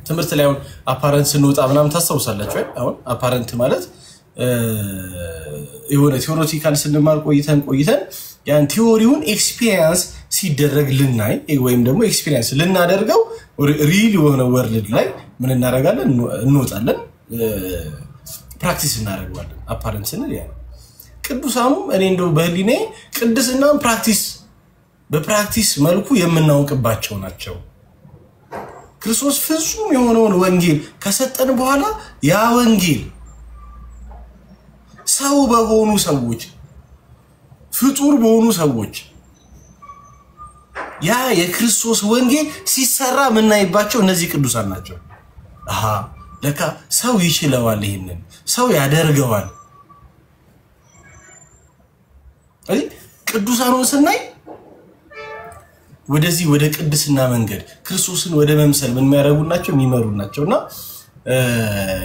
ትምህርት ላይ አሁን አፓረንት ስንወጣ ምናምን ታስተውሳላችሁ አሁን አፓረንት ማለት የሆነ ቲዮሪቲካል ስንማር ቆይተን ያን ቲዮሪውን ኤክስፒሪየንስ ሲደረግ ልናይ ወይም ደግሞ ኤክስፒሪየንስ ልናደርገው ሪል የሆነ ወርልድ ላይ ምን እናደርጋለን እንወጣለን ፕራክቲስ እናደርጋለን አፓረንት ስንል ያ ቅዱሳኑ እኔ እንደው በህሊኔ ቅድስናን በፕራክቲስ መልኩ የምናውቅባቸው ናቸው ክርስቶስ ፍጹም የሆነውን ወንጌል ከሰጠን በኋላ ያ ወንጌል ሰው በሆኑ ሰዎች ፍጡር በሆኑ ሰዎች ያ የክርስቶስ ወንጌል ሲሰራ ምናይባቸው እነዚህ ቅዱሳን ናቸው አሃ ለካ ሰው ይችላል ይሄንን ሰው ያደርገዋል አይ ቅዱሳኑን ስናይ ወደዚህ ወደ ቅድስና መንገድ ክርስቶስን ወደ መምሰል ምን የሚያደርጉናቸው የሚመሩናቸውና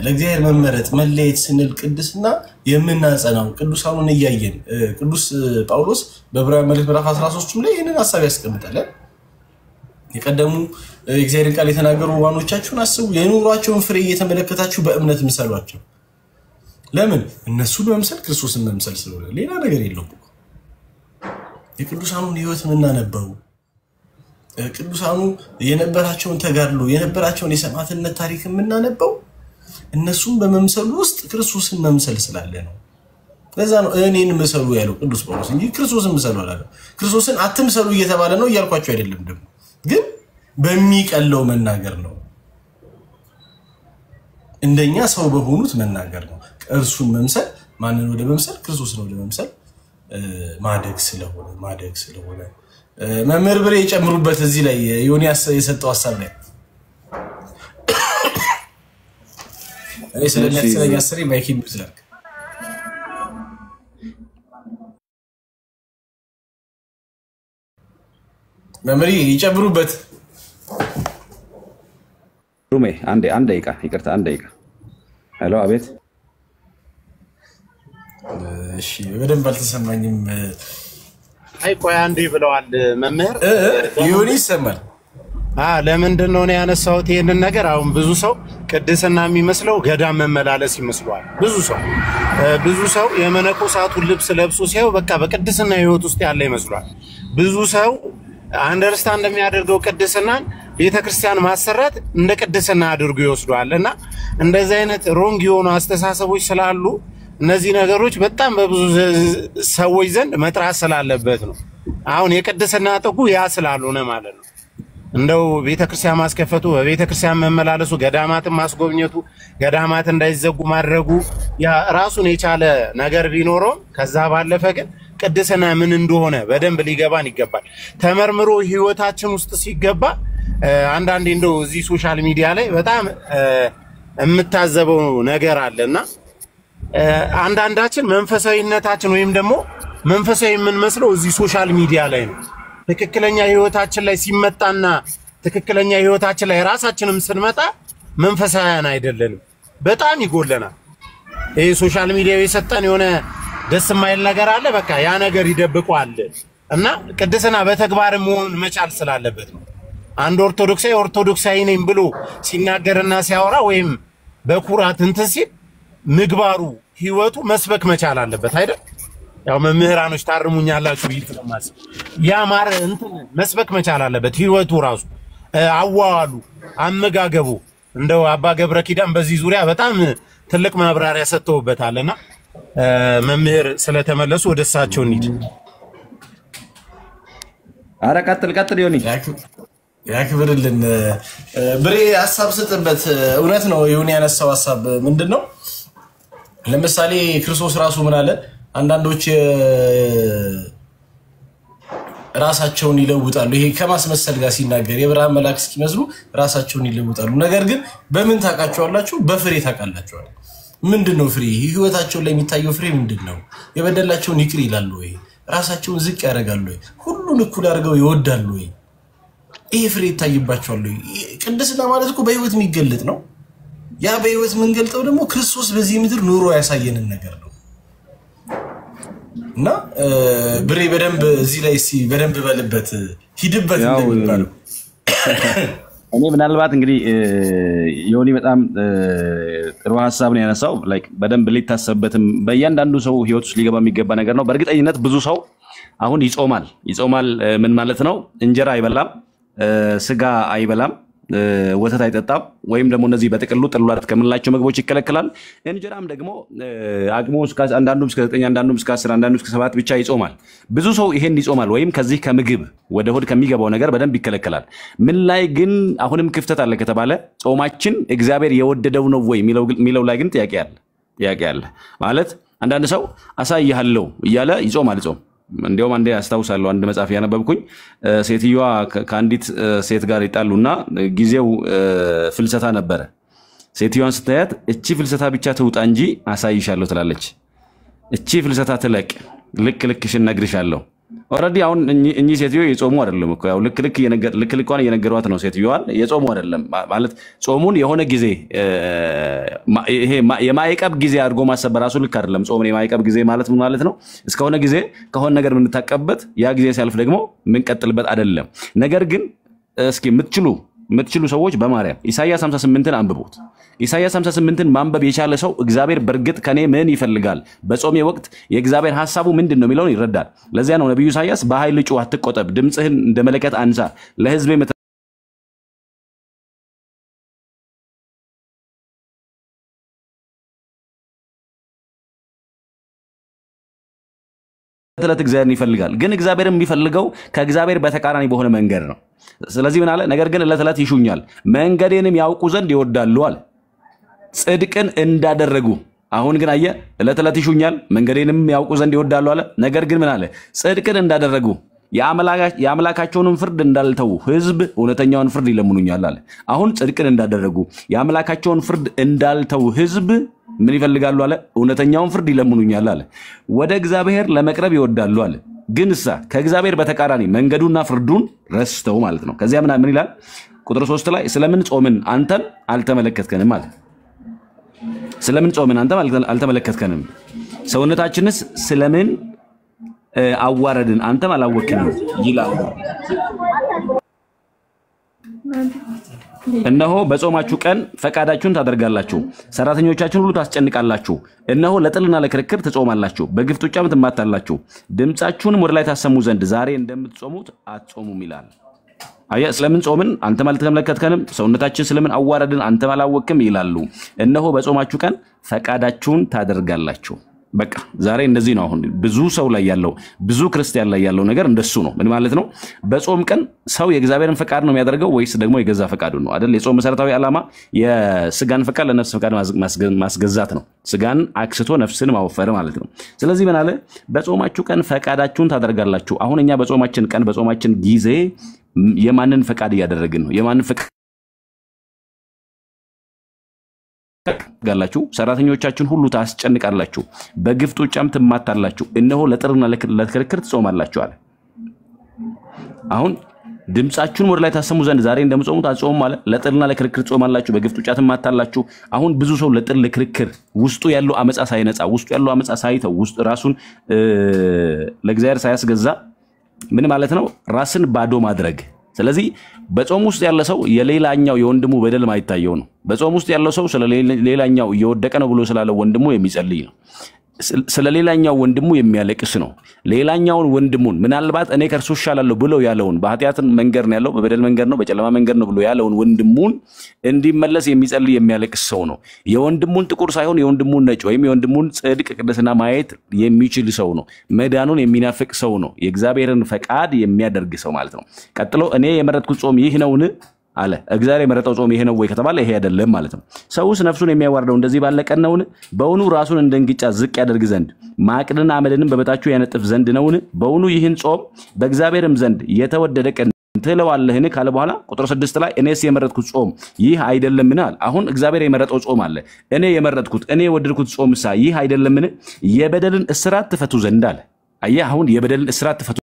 ለእግዚአብሔር መመረጥ መለየት ስንል ቅድስና የምናጸናው ቅዱሳኑን እያየን ቅዱስ ጳውሎስ በዕብራውያን መልእክት ምዕራፍ 13 ላይ ይሄንን ሐሳብ ያስቀምጣል የቀደሙ እግዚአብሔርን ቃል የተናገሩ ዋኖቻችሁን አስቡ የኑሯቸውን ፍሬ እየተመለከታችሁ በእምነት ምሰሏቸው ለምን እነሱን መምሰል ክርስቶስን መምሰል ስለሆነ ሌላ ነገር የለውም የቅዱሳኑን ህይወት ምናነበው ቅዱሳኑ የነበራቸውን ተጋድሎ የነበራቸውን የሰማዕትነት ታሪክ ምናነበው እነሱም በመምሰሉ ውስጥ ክርስቶስን መምሰል ስላለ ነው። ለዛ ነው እኔን መሰሉ ያለው ቅዱስ ጳውሎስ እንጂ ክርስቶስን መሰሉ አላለም። ክርስቶስን አትምሰሉ እየተባለ ነው እያልኳቸው አይደለም። ደግሞ ግን በሚቀለው መናገር ነው። እንደኛ ሰው በሆኑት መናገር ነው። እርሱን መምሰል ማንን ወደ መምሰል ክርስቶስን ወደ መምሰል ማደግ ስለሆነ መምህር ብሬ ይጨምሩበት እዚህ ላይ ዮኒያስ የሰጠው ሐሳብ ላይ እኔ ስለሚያስለኝ አስሬ ማይክ ይብዛል መምህር ይጨምሩበት ሩሜ አንድ ደቂቃ ይቅርታ አንድ ደቂቃ ሄሎ አቤት እሺ በደንብ አልተሰማኝም አይ ቆይ አንዴ ብለዋል መምህር ዮኒ ይሰማል ለምንድን ነው ያነሳሁት ይሄንን ነገር አሁን ብዙ ሰው ቅድስና የሚመስለው ገዳም መመላለስ ይመስላል ብዙ ሰው የመነኮሳቱን ልብስ ለብሶ ሲያዩ በቃ በቅድስና ህይወት ውስጥ ያለ ይመስላል ብዙ ሰው አንደርስታንድ የሚያደርገው ቅድስናን ቤተክርስቲያን ማሰራት እንደ ቅድስና አድርጎ ይወስዷልና እንደዚህ አይነት ሮንግ የሆኑ አስተሳሰቦች ስላሉ እነዚህ ነገሮች በጣም በብዙ ሰዎች ዘንድ መጥራት ስላለበት ነው አሁን የቅድስና ጥጉ ያ ስላልሆነ ማለት ነው እንደው ቤተክርስቲያን ማስከፈቱ በቤተክርስቲያን መመላለሱ ገዳማትን ማስጎብኘቱ ገዳማት እንዳይዘጉ ማድረጉ ያ ራሱን የቻለ ነገር ቢኖረው ከዛ ባለፈ ግን ቅድስና ምን እንደሆነ በደንብ ሊገባን ይገባል ተመርምሮ ህይወታችን ውስጥ ሲገባ አንዳንዴ እንደው እዚህ ሶሻል ሚዲያ ላይ በጣም የምታዘበው ነገር አለና አንዳንዳችን መንፈሳዊነታችን ወይም ደግሞ መንፈሳዊ የምንመስለው እዚህ ሶሻል ሚዲያ ላይ ነው ትክክለኛ ህይወታችን ላይ ሲመጣና ትክክለኛ ህይወታችን ላይ ራሳችንም ስንመጣ መንፈሳዊያን አይደለንም በጣም ይጎለናል ይሄ ሶሻል ሚዲያ የሰጠን የሆነ ደስ የማይል ነገር አለ በቃ ያ ነገር ይደብቋል እና ቅድስና በተግባር መሆን መቻል ስላለበት ነው አንድ ኦርቶዶክሳዊ ነኝ ብሎ ሲናገርና ሲያወራ ወይም በኩራት እንትን ሲል ምግባሩ ህይወቱ መስበክ መቻል አለበት አይደል ያው መምህራኖች ታርሙኛላችሁ ይጥለማስ ያ ማር እንትን መስበክ መቻል አለበት ህይወቱ ራሱ አዋዋሉ አመጋገቡ እንደው አባ ገብረ ኪዳን በዚህ ዙሪያ በጣም ትልቅ ማብራሪያ ሰጥተውበታልና መምህር ስለተመለሱ ወደሳቸው እንሂድ አረ ቀጥል ዮኒ ያክብርልን ብሬ ሐሳብ ስጥበት እውነት ነው ዮኒ ያነሳው ሐሳብ ምንድነው ለምሳሌ ክርስቶስ ራሱ ምን አለ አንዳንዶች ራሳቸውን ይለውጣሉ ይሄ ከማስመሰል ጋር ሲናገር የብርሃን መልአክ እስኪመስሉ ራሳቸውን ይለውጣሉ ነገር ግን በምን ታውቃቸዋላችሁ በፍሬ ታውቃላችሁ ምንድነው ፍሬ ህይወታቸው ላይ የሚታየው ፍሬ ምንድነው የበደላቸውን ይቅር ይላሉ ወይ ራሳቸውን ዝቅ ያደርጋሉ ወይ ሁሉን እኩል አድርገው ይወዳሉ ወይ ይሄ ፍሬ ይታይባቸዋል ወይ ቅድስና ማለት እኮ በህይወት የሚገለጥ ነው ያ በህይወት መንገልጠው ደግሞ ክርስቶስ በዚህ ምድር ኑሮ ያሳየንን ነገር ነው እና ብሬ በደንብ እዚህ ላይ በደንብ በልበት ሂድበት እንደሚባለው እኔ ምናልባት እንግዲህ ዮኒ በጣም ጥሩ ሐሳብ ነው ያነሳው ላይክ በደንብ ሊታሰብበትም በእያንዳንዱ ሰው ህይወት ውስጥ ሊገባ የሚገባ ነገር ነው በእርግጠኝነት ብዙ ሰው አሁን ይጾማል ምን ማለት ነው እንጀራ አይበላም ስጋ አይበላም ወተት አይጠጣም ወይም ደግሞ እነዚህ በጥቅሉ ጥሉላት ከመላቸው ምግቦች ይከለከላል እንጀራም ደግሞ አቅሙ እስከ አንዳንዱም እስከ 9 አንዳንዱም እስከ 10 አንዳንዱም እስከ 7 ብቻ ይጾማል ብዙ ሰው ይሄን ይጾማል ወይም ከዚህ ከምግብ ወደ ሆድ ከሚገባው ነገር በደንብ ይከለከላል ምን ላይ ግን አሁንም ክፍተት አለ ከተባለ ጾማችን እግዚአብሔር የወደደው ነው ወይ ሚለው ላይ ግን ጥያቄ አለ ማለት አንዳንድ ሰው አሳይሃለሁ እያለ ይጾማል እንደውም አንዴ አስተውሳለሁ አንድ መጽሐፍ ያነበብኩኝ ሴትዮዋ ከአንዲት ሴት ጋር ይጣሉና ጊዜው ፍልሰታ ነበር ሴትዮዋን ስታያት እቺ ፍልሰታ ብቻ ትውጣ እንጂ አሳይሻለሁ ትላለች እቺ ፍልሰታ ትለቅ ልክሽን ነግርሻለሁ ኦሬዲ አሁን እኚ ሴትዮ የጾሙ አይደለም እኮ ያው ልክልኳን እየነገሯት ነው ሴትዮዋን የጾሙ አይደለም ማለት ጾሙን የሆነ ጊዜ ይሄ የማይቀብ ጊዜ አድርጎ ማሰብ ራሱ ልክ አይደለም ጾሙን የማይቀብ ጊዜ ማለት ምን ማለት ነው እስከሆነ ጊዜ ከሆነ ነገር ምን ተቀበበት ያ ጊዜ ሲያልፍ ደግሞ ምን ቀጥልበት አይደለም ነገር ግን እስኪ የምትችሉ ሰዎች በማርያም ኢሳይያስ 58ን አንብቡት። ኢሳይያስ 58ን ማንበብ የቻለ ሰው እግዚአብሔር በርግጥ ከኔ ምን ይፈልጋል፣ በጾሜ ወቅት የእግዚአብሔር ሐሳቡ ምንድነው የሚለውን ይረዳል። ለዚያ ነው ነብዩ ኢሳይያስ በኃይል ጩህ አትቆጠብ፣ ድምጽህን እንደ መለከት አንሳ፣ ለሕዝቤ ተለት እግዚአብሔርን ይፈልጋል። ግን እግዚአብሔርም የሚፈልገው ከእግዚአብሔር በተቃራኒ በሆነ መንገድ ነው። ስለዚህ ምን አለ? ነገር ግን ለተለት ይሹኛል፣ መንገዴንም ያውቁ ዘንድ ይወዳሉ አለ። ጽድቅን እንዳደረጉ አሁን ግን አየ ለተለት ይሹኛል፣ መንገዴንም ያውቁ ዘንድ ይወዳሉ አለ። ነገር ግን ምን አለ? ጽድቅን እንዳደረጉ የአምላካቸውንም ፍርድ እንዳልተው ሕዝብ እውነተኛውን ፍርድ ይለምኑኛል አለ። አሁን ጽድቅን እንዳደረጉ የአምላካቸውን ፍርድ እንዳልተው ሕዝብ ምን ይፈልጋሉ አለ? እውነተኛውን ፍርድ ይለምኑኛል አለ። ወደ እግዚአብሔር ለመቅረብ ይወዳሉ አለ። ግን እሳ ከእግዚአብሔር በተቃራኒ መንገዱና ፍርዱን ረስተው ማለት ነው። ከዚያ ምን ይላል? ቁጥር 3 ላይ ስለምን ጾምን አንተም አልተመለከትከንም አለ። ስለምን ጾምን አንተም አልተመለከትከንም፣ ሰውነታችንስ ስለምን አዋረድን አንተም አላወቅንም ይላል። እነሆ በጾማችሁ ቀን ፈቃዳችሁን ታደርጋላችሁ፣ ሰራተኞቻችሁን ሁሉ ታስጨንቃላችሁ። እነሆ ለጥልና ለክርክር ትጾማላችሁ፣ በግፍ ጡጫም ትማታላችሁ። ድምጻችሁንም ወደ ላይ ታሰሙ ዘንድ ዛሬ እንደምትጾሙት አትጾሙም ይላል። አየ ስለምን ጾምን አንተም አልተመለከትከንም፣ ሰውነታችን ስለምን አዋረድን አንተም አላወቅም ይላሉ። እነሆ በጾማችሁ ቀን ፈቃዳችሁን ታደርጋላችሁ። በቃ ዛሬ እንደዚህ ነው። አሁን ብዙ ሰው ላይ ያለው ብዙ ክርስቲያን ላይ ያለው ነገር እንደሱ ነው። ምን ማለት ነው? በጾም ቀን ሰው የእግዚአብሔርን ፈቃድ ነው የሚያደርገው ወይስ ደግሞ የገዛ ፈቃዱን ነው አይደል? የጾም መሰረታዊ ዓላማ የስጋን ፈቃድ ለነፍስ ፈቃድ ማስገዛት ነው። ስጋን አክስቶ ነፍስን ማወፈር ማለት ነው። ስለዚህ ምን አለ? በጾማችሁ ቀን ፈቃዳችሁን ታደርጋላችሁ። አሁን እኛ በጾማችን ቀን በጾማችን ጊዜ የማንን ፈቃድ እያደረግን ነው? የማንን ፈቃድ ጋላችሁ? ሰራተኞቻችሁን ሁሉ ታስጨንቃላችሁ፣ በግፍ ጡጫም ትማታላችሁ። እነሆ ለጥርና ለክርክር ትጾማላችሁ አለ። አሁን ድምጻችሁን ወደ ላይ ታሰሙ ዘንድ ዛሬ እንደምትጾሙት አትጾሙም አለ። ለጥርና ለክርክር ትጾማላችሁ፣ በግፍ ጡጫ ትማታላችሁ። አሁን ብዙ ሰው ለጥር ለክርክር ውስጡ ያለው አመጻ ሳይነጻ ውስጡ ያለው አመጻ ሳይተው ውስጥ ራሱን ለእግዚአብሔር ሳያስገዛ ምን ማለት ነው? ራስን ባዶ ማድረግ። ስለዚህ በጾም ውስጥ ያለ ሰው የሌላኛው የወንድሙ በደል ማይታየው ነው። በጾም ውስጥ ያለው ሰው ስለ ሌላኛው እየወደቀ ነው ብሎ ስላለው ወንድሙ የሚጸልይ ነው። ስለ ሌላኛው ወንድሙ የሚያለቅስ ነው። ሌላኛውን ወንድሙን ምናልባት እኔ ከርሱ እሻላለሁ ብሎ ያለውን በኃጢአት መንገድ ነው ያለው፣ በበደል መንገድ ነው፣ በጨለማ መንገድ ነው ብሎ ያለውን ወንድሙን እንዲመለስ የሚጸልይ የሚያለቅስ ሰው ነው። የወንድሙን ጥቁር ሳይሆን የወንድሙን ነጭ ወይም የወንድሙን ጽድቅ ቅድስና ማየት የሚችል ሰው ነው። መዳኑን የሚናፍቅ ሰው ነው። የእግዚአብሔርን ፈቃድ የሚያደርግ ሰው ማለት ነው። ቀጥሎ እኔ የመረጥኩት ጾም ይህ ነውን አለ። እግዚአብሔር የመረጠው ጾም ይሄ ነው ወይ ከተባለ ይሄ አይደለም ማለት ነው። ሰውስ ነፍሱን የሚያዋርደው እንደዚህ ባለቀን ነውን? በውኑ ራሱን እንደ እንግጫ ዝቅ ያደርግ ዘንድ ማቅንና አመድንም በበታቹ ያነጥፍ ዘንድ ነውን? በውኑ ይህን ጾም በእግዚአብሔርም ዘንድ የተወደደ ቀን ትለዋለህን ካለ በኋላ ቁጥር 6 ላይ እኔስ የመረጥኩት ጾም ይህ አይደለምን አለ። አሁን እግዚአብሔር የመረጠው ጾም አለ። እኔ የመረጥኩት እኔ የወደድኩት ጾምሳ ይህ አይደለምን? የበደልን እስራት ትፈቱ ዘንድ አለ። አየህ፣ አሁን የበደልን እስራት ትፈቱ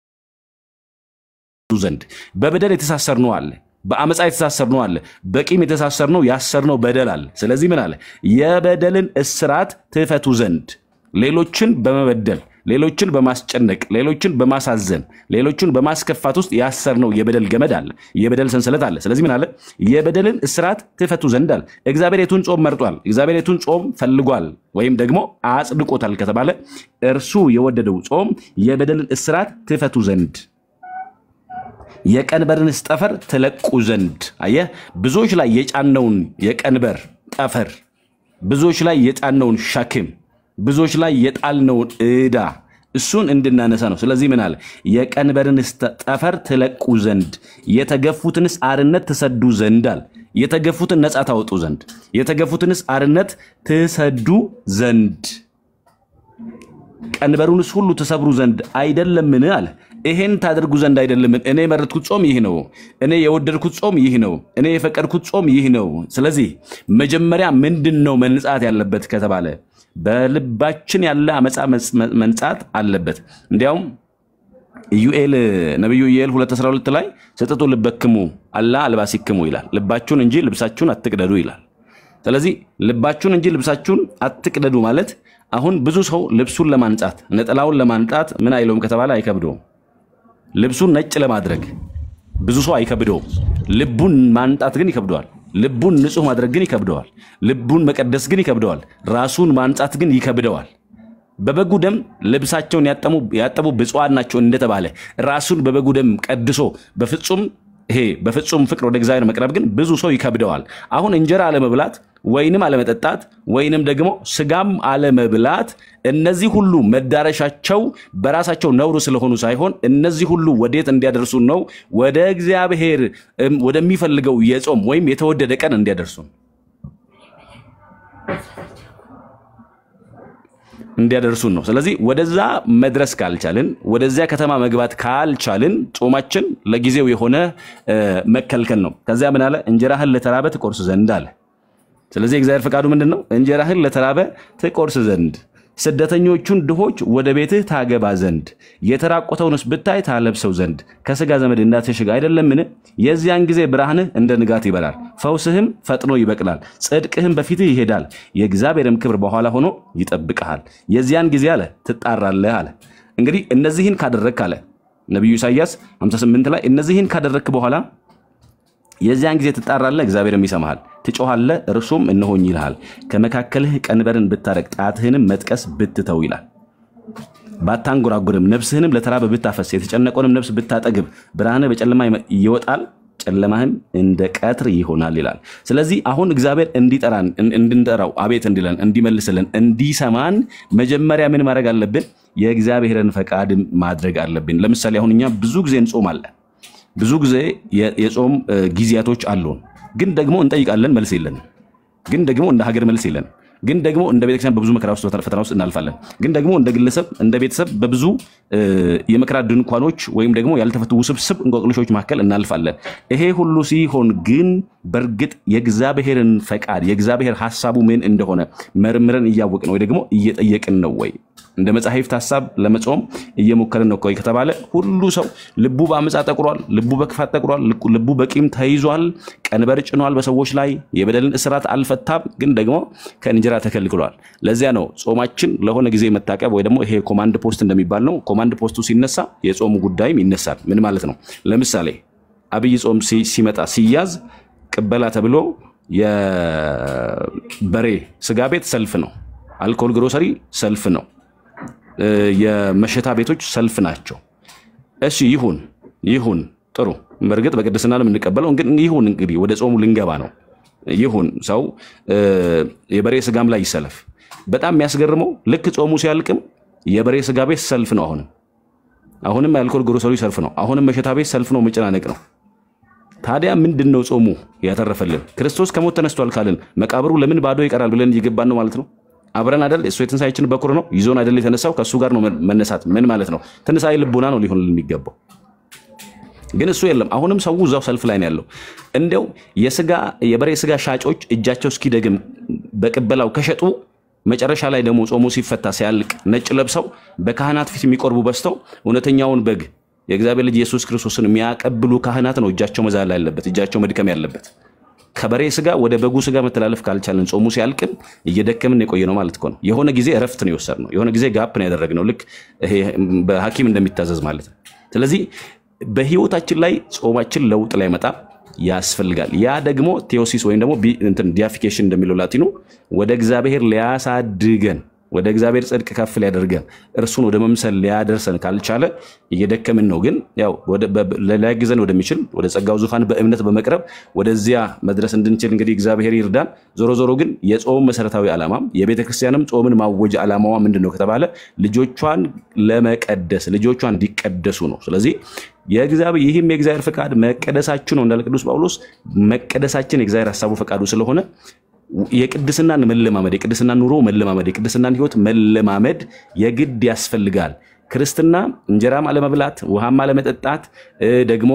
ዘንድ በበደል የተሳሰርነው አለ፣ በአመጻ የተሳሰርነው አለ፣ በቂም የተሳሰርነው ያሰርነው በደል አለ። ስለዚህ ምን አለ? የበደልን እስራት ትፈቱ ዘንድ ሌሎችን በመበደል ሌሎችን በማስጨነቅ ሌሎችን በማሳዘን ሌሎችን በማስከፋት ውስጥ ያሰርነው የበደል ገመድ አለ፣ የበደል ሰንሰለት አለ። ስለዚህ ምን አለ? የበደልን እስራት ትፈቱ ዘንድ አለ። እግዚአብሔር የቱን ጾም መርጧል? እግዚአብሔር የቱን ጾም ፈልጓል ወይም ደግሞ አጽድቆታል ከተባለ እርሱ የወደደው ጾም የበደልን እስራት ትፈቱ ዘንድ የቀንበርን ጠፈር ትለቁ ዘንድ። አየህ፣ ብዙዎች ላይ የጫነውን የቀንበር ጠፈር፣ ብዙዎች ላይ የጫነውን ሸክም፣ ብዙዎች ላይ የጣልነውን ዕዳ እሱን እንድናነሳ ነው። ስለዚህ ምን አለ? የቀንበርን ጠፈር ትለቁ ዘንድ የተገፉትንስ አርነት ትሰዱ ዘንድ አለ። የተገፉትን ነፃ ታወጡ ዘንድ የተገፉትንስ አርነት ትሰዱ ዘንድ ቀንበሩንስ ሁሉ ተሰብሩ ዘንድ አይደለምን አለ። ይሄን ታደርጉ ዘንድ አይደለምን? እኔ የመረጥኩት ጾም ይህ ነው፣ እኔ የወደድኩት ጾም ይህ ነው፣ እኔ የፈቀድኩት ጾም ይህ ነው። ስለዚህ መጀመሪያ ምንድነው መንጻት ያለበት ከተባለ በልባችን ያለ አመጻ መንጻት አለበት። እንዲያውም ኢዩኤል ነብዩ ኢዩኤል 2:12 ላይ ሰጥቶ ልበክሙ አላ አልባሲክሙ ይላል። ልባችሁን እንጂ ልብሳችሁን አትቅደዱ ይላል። ስለዚህ ልባችሁን እንጂ ልብሳችሁን አትቅደዱ ማለት አሁን ብዙ ሰው ልብሱን ለማንጻት ነጠላውን ለማንጣት ምን አይለውም ከተባለ አይከብደውም። ልብሱን ነጭ ለማድረግ ብዙ ሰው አይከብደውም። ልቡን ማንጣት ግን ይከብደዋል። ልቡን ንጹህ ማድረግ ግን ይከብደዋል። ልቡን መቀደስ ግን ይከብደዋል። ራሱን ማንጻት ግን ይከብደዋል። በበጉ ደም ልብሳቸውን ያጠቡ ብፁዓን ናቸው እንደተባለ ራሱን በበጉ ደም ቀድሶ በፍጹም ፍቅር ወደ እግዚአብሔር መቅረብ ግን ብዙ ሰው ይከብደዋል። አሁን እንጀራ አለመብላት ወይንም አለመጠጣት ወይንም ደግሞ ስጋም አለመብላት እነዚህ ሁሉ መዳረሻቸው በራሳቸው ነውር ስለሆኑ ሳይሆን እነዚህ ሁሉ ወዴት እንዲያደርሱ ነው? ወደ እግዚአብሔር ወደሚፈልገው የጾም ወይም የተወደደ ቀን እንዲያደርሱ ነው። ስለዚህ ወደዛ መድረስ ካልቻልን ወደዚያ ከተማ መግባት ካልቻልን ጾማችን ለጊዜው የሆነ መከልከል ነው። ከዚያ ምን አለ? እንጀራህን ለተራበ ትቆርስ ዘንድ አለ። ስለዚህ እግዚአብሔር ፈቃዱ ምንድነው? እንጀራህን ለተራበ ትቆርስ ዘንድ፣ ስደተኞቹን ድሆች ወደ ቤትህ ታገባ ዘንድ፣ የተራቆተውንስ ብታይ ታለብሰው ዘንድ ከስጋ ዘመድ እንዳትሸሽግ አይደለምን? የዚያን ጊዜ ብርሃንህ እንደ ንጋት ይበራል፣ ፈውስህም ፈጥኖ ይበቅላል፣ ጽድቅህም በፊትህ ይሄዳል፣ የእግዚአብሔርም ክብር በኋላ ሆኖ ይጠብቅሃል። የዚያን ጊዜ አለ ትጣራለህ አለ። እንግዲህ እነዚህን ካደረግክ አለ ነቢዩ ኢሳይያስ 58 ላይ እነዚህን ካደረግክ በኋላ የዚያን ጊዜ ትጣራለህ፣ እግዚአብሔርም ይሰማሃል፣ ትጮኻለህ፣ እርሱም እነሆኝ ይልሃል። ከመካከልህ ቀንበርን ብታረቅ ጣትህንም መጥቀስ ብትተው ይላል። ባታንጎራጉርም ነፍስህንም ለተራበ ብታፈስ የተጨነቀውንም ነፍስ ብታጠግብ ብርሃንህ በጨለማ ይወጣል፣ ጨለማህም እንደ ቀትር ይሆናል ይላል። ስለዚህ አሁን እግዚአብሔር እንድንጠራው አቤት እንዲለን እንዲመልስልን እንዲሰማን መጀመሪያ ምን ማድረግ አለብን? የእግዚአብሔርን ፈቃድ ማድረግ አለብን። ለምሳሌ አሁን እኛ ብዙ ጊዜ እንጾማለን። ብዙ ጊዜ የጾም ጊዜያቶች አሉን። ግን ደግሞ እንጠይቃለን፣ መልስ የለንም። ግን ደግሞ እንደ ሀገር መልስ የለንም። ግን ደግሞ እንደ ቤተክርስቲያን በብዙ መከራ ውስጥ ፈተና ውስጥ እናልፋለን። ግን ደግሞ እንደ ግለሰብ እንደ ቤተሰብ በብዙ የመከራ ድንኳኖች ወይም ደግሞ ያልተፈቱ ውስብስብ እንቆቅልሾች መካከል እናልፋለን። ይሄ ሁሉ ሲሆን ግን በእርግጥ የእግዚአብሔርን ፈቃድ የእግዚአብሔር ሐሳቡ ምን እንደሆነ መርምረን እያወቅን ወይ ደግሞ እየጠየቅን ነው ወይ? እንደ መጻሕፍት ሐሳብ ለመጾም እየሞከርን ነው ከተባለ ሁሉ ሰው ልቡ በአመፃ ጠቁሯል፣ ልቡ በክፋት ጠቁሯል፣ ልቡ በቂም ተይዟል፣ ቀንበር ጭኗል በሰዎች ላይ የበደልን እስራት አልፈታም፣ ግን ደግሞ ከእንጀራ ተከልክሏል። ለዚያ ነው ጾማችን ለሆነ ጊዜ መታቀብ ወይ ደግሞ ይሄ ኮማንድ ፖስት እንደሚባል ነው። ኮማንድ ፖስቱ ሲነሳ የጾሙ ጉዳይም ይነሳል። ምን ማለት ነው? ለምሳሌ አብይ ጾም ሲመጣ ሲያዝ ቅበላ ተብሎ የበሬ ስጋ ቤት ሰልፍ ነው። አልኮል ግሮሰሪ ሰልፍ ነው። የመሸታ ቤቶች ሰልፍ ናቸው። እሺ ይሁን ጥሩ። በርግጥ በቅድስና ነው የምንቀበለው። ይሁን እንግዲህ ወደ ጾሙ ልንገባ ነው። ይሁን ሰው የበሬ ስጋም ላይ ይሰለፍ። በጣም የሚያስገርመው ልክ ጾሙ ሲያልቅም የበሬ ስጋ ቤት ሰልፍ ነው። አሁንም የአልኮል ግሮሰሪ ሰልፍ ነው። አሁንም መሸታ ቤት ሰልፍ ነው፣ መጨናነቅ ነው። ታዲያ ምንድነው ጾሙ ያተረፈልን? ክርስቶስ ከሞት ተነስቷል ካልን መቃብሩ ለምን ባዶ ይቀራል ብለን እየገባን ነው ማለት ነው። አብረን አይደል? እሱ የትንሳኤችን በኩር ነው፣ ይዞን አይደል የተነሳው? ከሱ ጋር ነው መነሳት። ምን ማለት ነው? ትንሳኤ ልቦና ነው ሊሆን የሚገባው። ግን እሱ የለም። አሁንም ሰው እዛው ሰልፍ ላይ ነው ያለው። እንደው የበሬ ስጋ ሻጮች እጃቸው እስኪደግም በቅበላው ከሸጡ መጨረሻ ላይ ደግሞ ጾሙ ሲፈታ ሲያልቅ ነጭ ለብሰው በካህናት ፊት የሚቆርቡ በስተው እውነተኛውን በግ የእግዚአብሔር ልጅ ኢየሱስ ክርስቶስን የሚያቀብሉ ካህናት ነው እጃቸው መዛል ያለበት፣ እጃቸው መድከም ያለበት። ከበሬ ስጋ ወደ በጉ ስጋ መተላለፍ ካልቻለን ጾሙ ሲያልቅም እየደከምን የቆየ ነው ማለት ነው። የሆነ ጊዜ እረፍት ነው የወሰድነው፣ የሆነ ጊዜ ጋፕ ነው ያደረግነው፣ ልክ ይሄ በሐኪም እንደሚታዘዝ ማለት ነው። ስለዚህ በህይወታችን ላይ ጾማችን ለውጥ ላይ መጣ ያስፈልጋል። ያ ደግሞ ቴዎሲስ ወይም ደግሞ ዲያፊኬሽን እንደሚለው ላቲኑ ወደ እግዚአብሔር ሊያሳድገን ወደ እግዚአብሔር ጽድቅ ከፍ ሊያደርገን እርሱን ወደ መምሰል ሊያደርሰን ካልቻለ እየደከምን ነው። ግን ያው ሊያግዘን ወደሚችል ወደ ጸጋው ዙፋን በእምነት በመቅረብ ወደዚያ መድረስ እንድንችል እንግዲህ እግዚአብሔር ይርዳን። ዞሮ ግን የጾም መሰረታዊ ዓላማ የቤተ ክርስቲያንም ጾምን ማወጅ ዓላማዋ ምንድነው ከተባለ ልጆቿን ለመቀደስ ልጆቿን እንዲቀደሱ ነው። ስለዚህ ይህም የእግዚአብሔር ፈቃድ መቀደሳችሁ ነው እንዳለ ቅዱስ ጳውሎስ። መቀደሳችን የእግዚአብሔር ሐሳቡ ፈቃዱ ስለሆነ የቅድስናን መለማመድ የቅድስናን ኑሮ መለማመድ የቅድስናን ህይወት መለማመድ የግድ ያስፈልጋል። ክርስትና እንጀራም አለመብላት ውሃም አለመጠጣት ደግሞ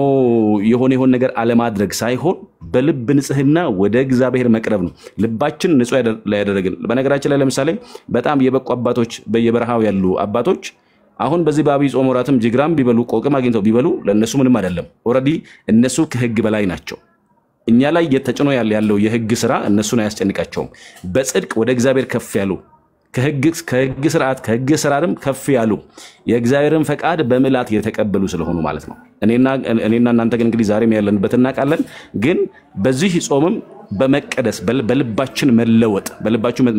የሆነ ነገር አለማድረግ ሳይሆን በልብ ንጽህና ወደ እግዚአብሔር መቅረብ ነው። ልባችን ንጹህ ያደረግን። በነገራችን ላይ ለምሳሌ በጣም የበቁ አባቶች በየበረሃው ያሉ አባቶች አሁን በዚህ በአብይ ጾም ወራትም ጅግራም ቢበሉ ቆቅም አግኝተው ቢበሉ ለነሱ ምንም አይደለም። ኦሬዲ እነሱ ከህግ በላይ ናቸው። እኛ ላይ የተጭኖ ያለው የህግ ስራ እነሱን አያስጨንቃቸውም። በጽድቅ ወደ እግዚአብሔር ከፍ ያሉ ከህግ ስርዓት ከህግ ስራርም ከፍ ያሉ የእግዚአብሔርን ፈቃድ በምላት የተቀበሉ ስለሆኑ ማለት ነው። እኔና እናንተ ግን እንግዲህ ዛሬም ያለንበት እናውቃለን። ግን በዚህ ጾምም በመቀደስ በልባችን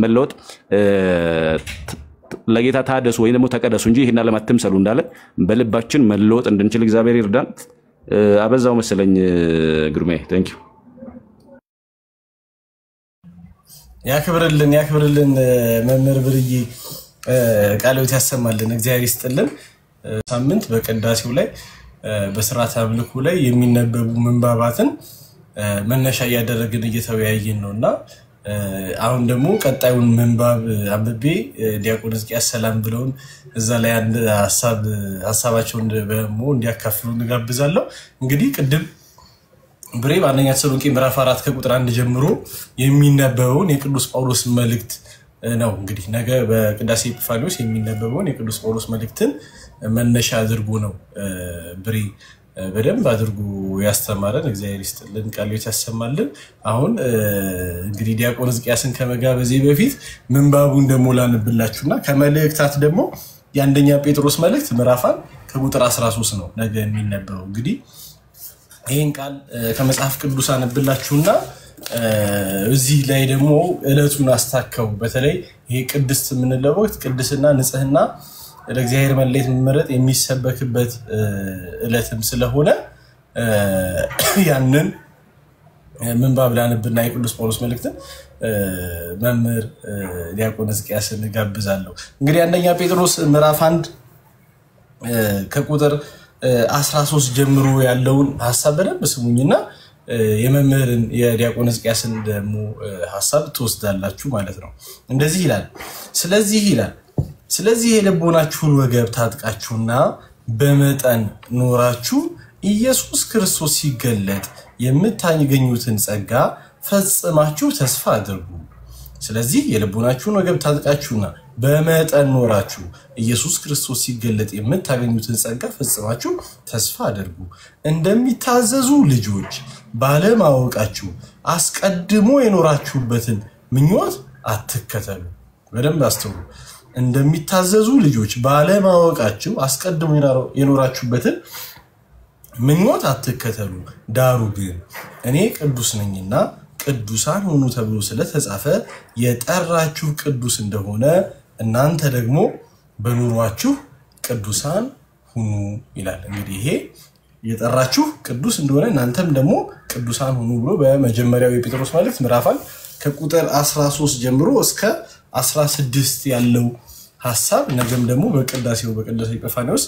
መለወጥ ለጌታ ታደሱ ወይ ደግሞ ተቀደሱ እንጂ ይሄን ዓለም አትምሰሉ እንዳለ በልባችን መለወጥ እንድንችል እግዚአብሔር ይርዳን። አበዛው መሰለኝ ግሩሜ ቴንክ ዩ። ያክብርልን መምህር ብርዬ ቃልዎት ያሰማልን እግዚአብሔር ይስጥልን። ሳምንት በቅዳሴው ላይ በስርዓተ አምልኮ ላይ የሚነበቡ ምንባባትን መነሻ ያደረግን እየተወያየን ነውና አሁን ደግሞ ቀጣዩን ምንባብ አንብቤ ዲያቆን ሕዝቅያስ ሰላም ብለውን እዛ ላይ አንድ ሐሳባቸውን ደግሞ እንዲያካፍሉ እንጋብዛለሁ። እንግዲህ ቅድም ብሬ በአንደኛ ተሰሎንቄ ምዕራፍ 4 ከቁጥር 1 ጀምሮ የሚነበበውን የቅዱስ ጳውሎስ መልእክት ነው። እንግዲህ ነገ በቅዳሴ ኤጲፋንዮስ የሚነበበውን የቅዱስ ጳውሎስ መልእክትን መነሻ አድርጎ ነው ብሬ በደንብ አድርጎ ያስተማረን። እግዚአብሔር ይስጥልን ቃልዎት ያሰማልን። አሁን እንግዲህ ዲያቆን ሕዝቅያስን ከመጋበዜ በፊት ምንባቡን ደግሞ ላንብላችሁና ከመልእክታት ደግሞ የአንደኛ ጴጥሮስ መልእክት ምዕራፍ 1 ከቁጥር 13 ነው ነገ የሚነበበው። እንግዲህ ይሄን ቃል ከመጽሐፍ ቅዱስ አንብላችሁና እዚህ ላይ ደግሞ ዕለቱን አስተካከው። በተለይ ይሄ ቅድስት የምንለው ቅድስና ንጽህና ለእግዚአብሔር መለየት መመረጥ የሚሰበክበት ዕለትም ስለሆነ ያንን ምንባብ ላንብና የቅዱስ ጳውሎስ መልእክትን መምህር ዲያቆን ሕዝቅያስን ጋብዛለሁ። እንግዲህ አንደኛ ጴጥሮስ ምዕራፍ 1 ከቁጥር 13 ጀምሮ ያለውን ሐሳብ በደንብ ስሙኝና የመምህርን የዲያቆን ሕዝቅያስን ደግሞ ሐሳብ ትወስዳላችሁ ማለት ነው። እንደዚህ ይላል። ስለዚህ የልቦናችሁን ወገብ ታጥቃችሁና በመጠን ኖራችሁ ኢየሱስ ክርስቶስ ሲገለጥ የምታገኙትን ጸጋ ፈጽማችሁ ተስፋ አድርጉ። ስለዚህ የልቦናችሁን ወገብ ታጥቃችሁና በመጠን ኖራችሁ ኢየሱስ ክርስቶስ ሲገለጥ የምታገኙትን ጸጋ ፈጽማችሁ ተስፋ አድርጉ። እንደሚታዘዙ ልጆች ባለማወቃችሁ አስቀድሞ የኖራችሁበትን ምኞት አትከተሉ። በደንብ አስተውሉ። እንደሚታዘዙ ልጆች ባለማወቃችሁ አስቀድሞ የኖራችሁበትን ምኞት አትከተሉ። ዳሩ ግን እኔ ቅዱስ ነኝና ቅዱሳን ሁኑ ተብሎ ስለተጻፈ የጠራችሁ ቅዱስ እንደሆነ እናንተ ደግሞ በኑሯችሁ ቅዱሳን ሁኑ ይላል። እንግዲህ ይሄ የጠራችሁ ቅዱስ እንደሆነ እናንተም ደግሞ ቅዱሳን ሁኑ ብሎ በመጀመሪያው የጴጥሮስ መልእክት ምዕራፍ 1 ከቁጥር 13 ጀምሮ እስከ 16 ያለው ሐሳብ ነገም ደግሞ በቅዳሴ ኤጲፋንዮስ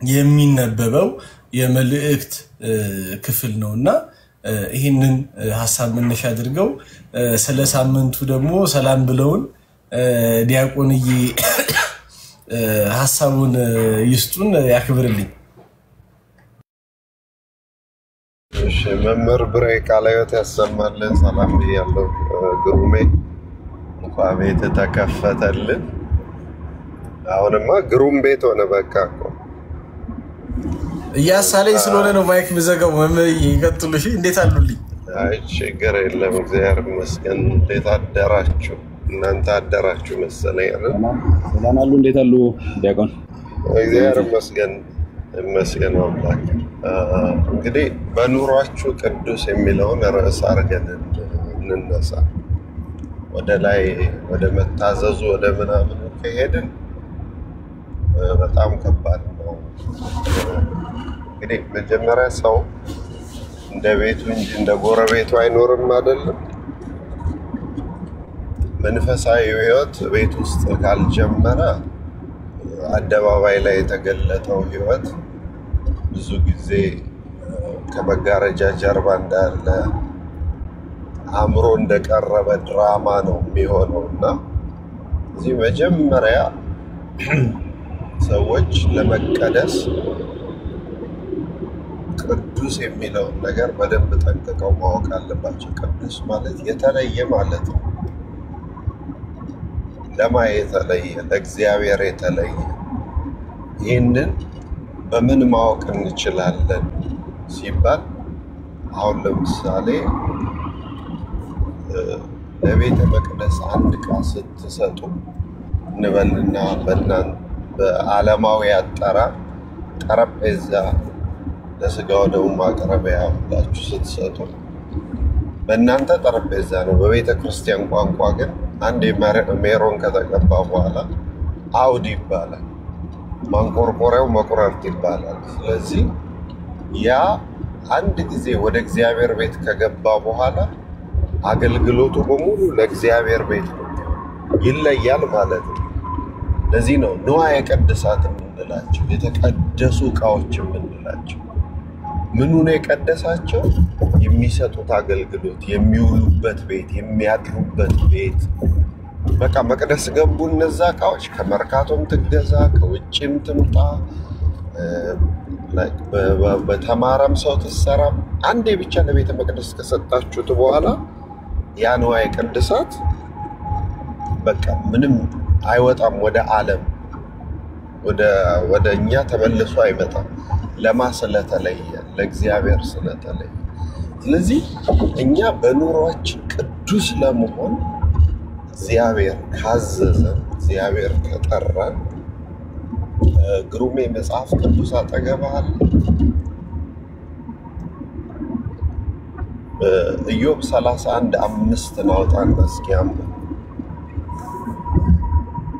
የሚነበበው የመልእክት ክፍል ነውና ይሄንን ሐሳብ መነሻ አድርገው ስለ ሳምንቱ ደግሞ ሰላም ብለውን ዲያቆንዬ ሐሳቡን ይስጡን ያክብርልኝ። እሺ መምህር ብሬ ቃልዎት ያሰማልን። ሰላም ብያለሁ። ግሩሜ እንኳን ቤት ተከፈተልን። አሁንማ ግሩም ቤት ሆነ። በቃ እኮ እያሳለኝ ስለሆነ ነው ማይክ ምዘጋው። መምህር ይቀጥሉ። እሺ እንዴት አሉልኝ? አይ ችግር የለም እግዚአብሔር ይመስገን። እንዴት አደራችሁ? እናንተ አደራችሁ መሰለኝ አይደል? ሰላም አሉ። እንዴት አሉ ዲያቆን? እግዚአብሔር ይመስገን አምላክ። እንግዲህ በኑሯችሁ ቅዱስ የሚለውን ርዕስ አድርገን እንነሳ። ወደ ላይ ወደ መታዘዙ ወደ ምናምን ከሄድን በጣም ከባድ ነው። እንግዲህ መጀመሪያ ሰው እንደ ቤቱ እንጂ እንደ ጎረቤቱ አይኖርም አይደለም። መንፈሳዊ ሕይወት ቤት ውስጥ ካልጀመረ አደባባይ ላይ የተገለጠው ሕይወት ብዙ ጊዜ ከመጋረጃ ጀርባ እንዳለ አእምሮ እንደቀረበ ድራማ ነው የሚሆነውና እዚህ መጀመሪያ ሰዎች ለመቀደስ ቅዱስ የሚለውን ነገር በደንብ ጠንቅቀው ማወቅ አለባቸው። ቅዱስ ማለት የተለየ ማለት ነው። ለማ የተለየ፣ ለእግዚአብሔር የተለየ። ይህንን በምን ማወቅ እንችላለን ሲባል አሁን ለምሳሌ ለቤተ መቅደስ አንድ ዕቃ ስትሰጡ እንበልና በዓለማዊ አጠራር ጠረጴዛ ለስጋው ደሙ ማቅረቢያ ብላችሁ ስትሰጡ በእናንተ ጠረጴዛ ነው። በቤተ ክርስቲያን ቋንቋ ግን አንድ ሜሮን ከተቀባ በኋላ አውድ ይባላል። ማንቆርቆሪያው መቁረርት ይባላል። ስለዚህ ያ አንድ ጊዜ ወደ እግዚአብሔር ቤት ከገባ በኋላ አገልግሎቱ በሙሉ ለእግዚአብሔር ቤት ነው፣ ይለያል ማለት ነው። ለዚህ ነው ንዋየ ቅድሳት የምንላቸው፣ የተቀደሱ ዕቃዎች የምንላቸው። ምኑ ነው የቀደሳቸው? የሚሰጡት አገልግሎት፣ የሚውሉበት ቤት፣ የሚያድሩበት ቤት። በቃ መቅደስ ገቡ እነዛ ዕቃዎች። ከመርካቶም ትገዛ ከውጭም ትምጣ በተማረም ሰው ትሰራ፣ አንዴ ብቻ ለቤተ መቅደስ ከሰጣችሁት በኋላ ያ ንዋየ ቅድሳት በቃ ምንም አይወጣም ወደ ዓለም፣ ወደ እኛ ተመልሶ አይመጣም። ለማ ስለተለየ፣ ለእግዚአብሔር ስለተለየ። ስለዚህ እኛ በኑሯችን ቅዱስ ለመሆን እግዚአብሔር ካዘዘን፣ እግዚአብሔር ከጠራን፣ ግሩሜ መጽሐፍ ቅዱስ አጠገብህ አለ? ኢዮብ 31:5 አውጣና እስኪ አንብብ።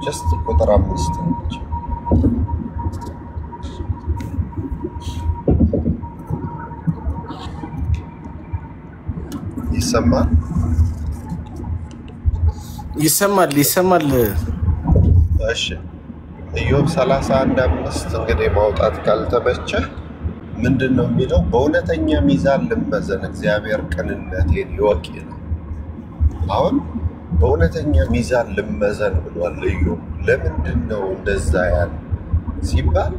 ጀስት ቁጥር 5 ነች። ይሰማል? ይሰማል። እሺ ኢዮብ 31:5 እንግዲህ ማውጣት ካልተመቸ ምንድነው የሚለው? በእውነተኛ ሚዛን ልመዘን እግዚአብሔር ቅንነቴን ይወቅ ይላል። አሁን በእውነተኛ ሚዛን ልመዘን ብሏል ኢዮብ። ለምንድነው እንደዛ ያለ ሲባል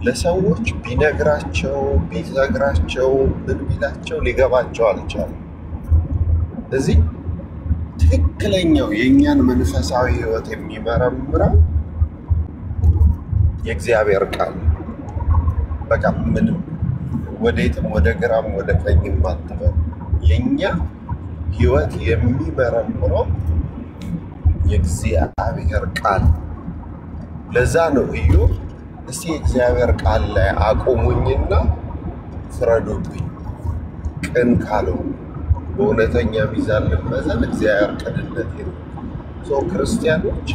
ለሰዎች ቢነግራቸው ምን ቢላቸው ሊገባቸው አልቻለም። እዚህ ትክክለኛው የእኛን መንፈሳዊ ህይወት የሚመረምረው የእግዚአብሔር ቃል። በቃ ምንም ወዴትም ወደ ግራም ወደ ቀኝም አትበል። የኛ ህይወት የሚመረምረው የእግዚአብሔር ቃል። ለዛ ነው ኢዮብ እስቲ የእግዚአብሔር ቃል ላይ አቁሙኝና ፍረዱብኝ፣ ቅን ካለው በእውነተኛ ሚዛን ልመዘን እግዚአብሔር ቅንነቴ ነው። ክርስቲያኖች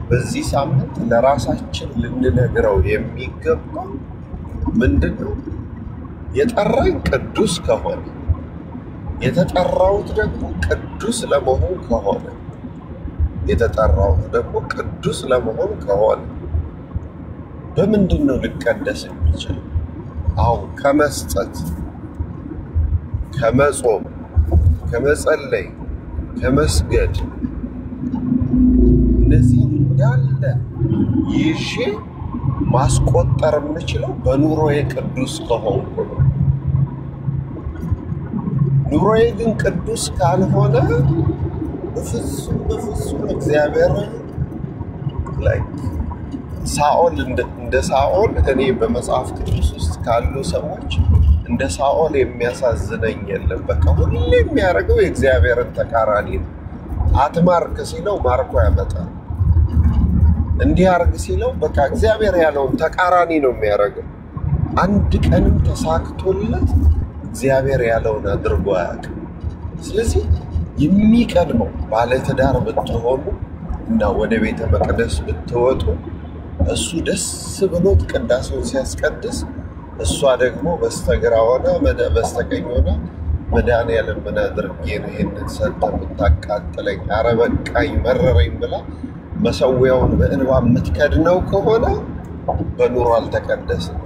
በዚህ ሳምንት ለራሳችን ልንነግረው የሚገባው ምንድነው? የጠራኝ ቅዱስ ከሆነ፣ የተጠራሁት ደግሞ ቅዱስ ለመሆን ከሆነ በምንድነው ልቀደስ የሚችል? አሁን ከመስጠት፣ ከመጾም፣ ከመጸለይ፣ ከመስገድ እነዚህ እንዳለ ይዤ ማስቆጠር የምችለው በኑሮዬ ቅዱስ ከሆንኩ ነው። ኑሮዬ ግን ቅዱስ ካልሆነ በፍጹም እግዚአብሔር ሳኦል እንደ ሳኦል እኔ በመጽሐፍ ቅዱስ ውስጥ ካሉ ሰዎች እንደ ሳኦል የሚያሳዝነኝ የለም። በቃ ሁሌ የሚያደርገው የእግዚአብሔርን ተቃራኒ ነው። አትማርክ ሲለው ማርኮ ያመጣል። እንዲህ አርግ ሲለው በቃ እግዚአብሔር ያለውን ተቃራኒ ነው የሚያደርገው። አንድ ቀንም ተሳክቶለት እግዚአብሔር ያለውን አድርጎ አያውቅም። ስለዚህ የሚቀድመው ባለትዳር ብትሆኑ እና ወደ ቤተ መቅደስ ብትወጡ እሱ ደስ ብሎት ቅዳሴውን ሲያስቀድስ፣ እሷ ደግሞ በስተግራ ሆና በስተቀኝ ሆና መድኃኒዓለም ምን አድርጌ ነው ይሄንን ሰጠ የምታቃጥለኝ፣ ኧረ በቃኝ መረረኝ ብላ መሰዊያውን በእንባ የምትከድነው ከሆነ በኑሮ አልተቀደስም።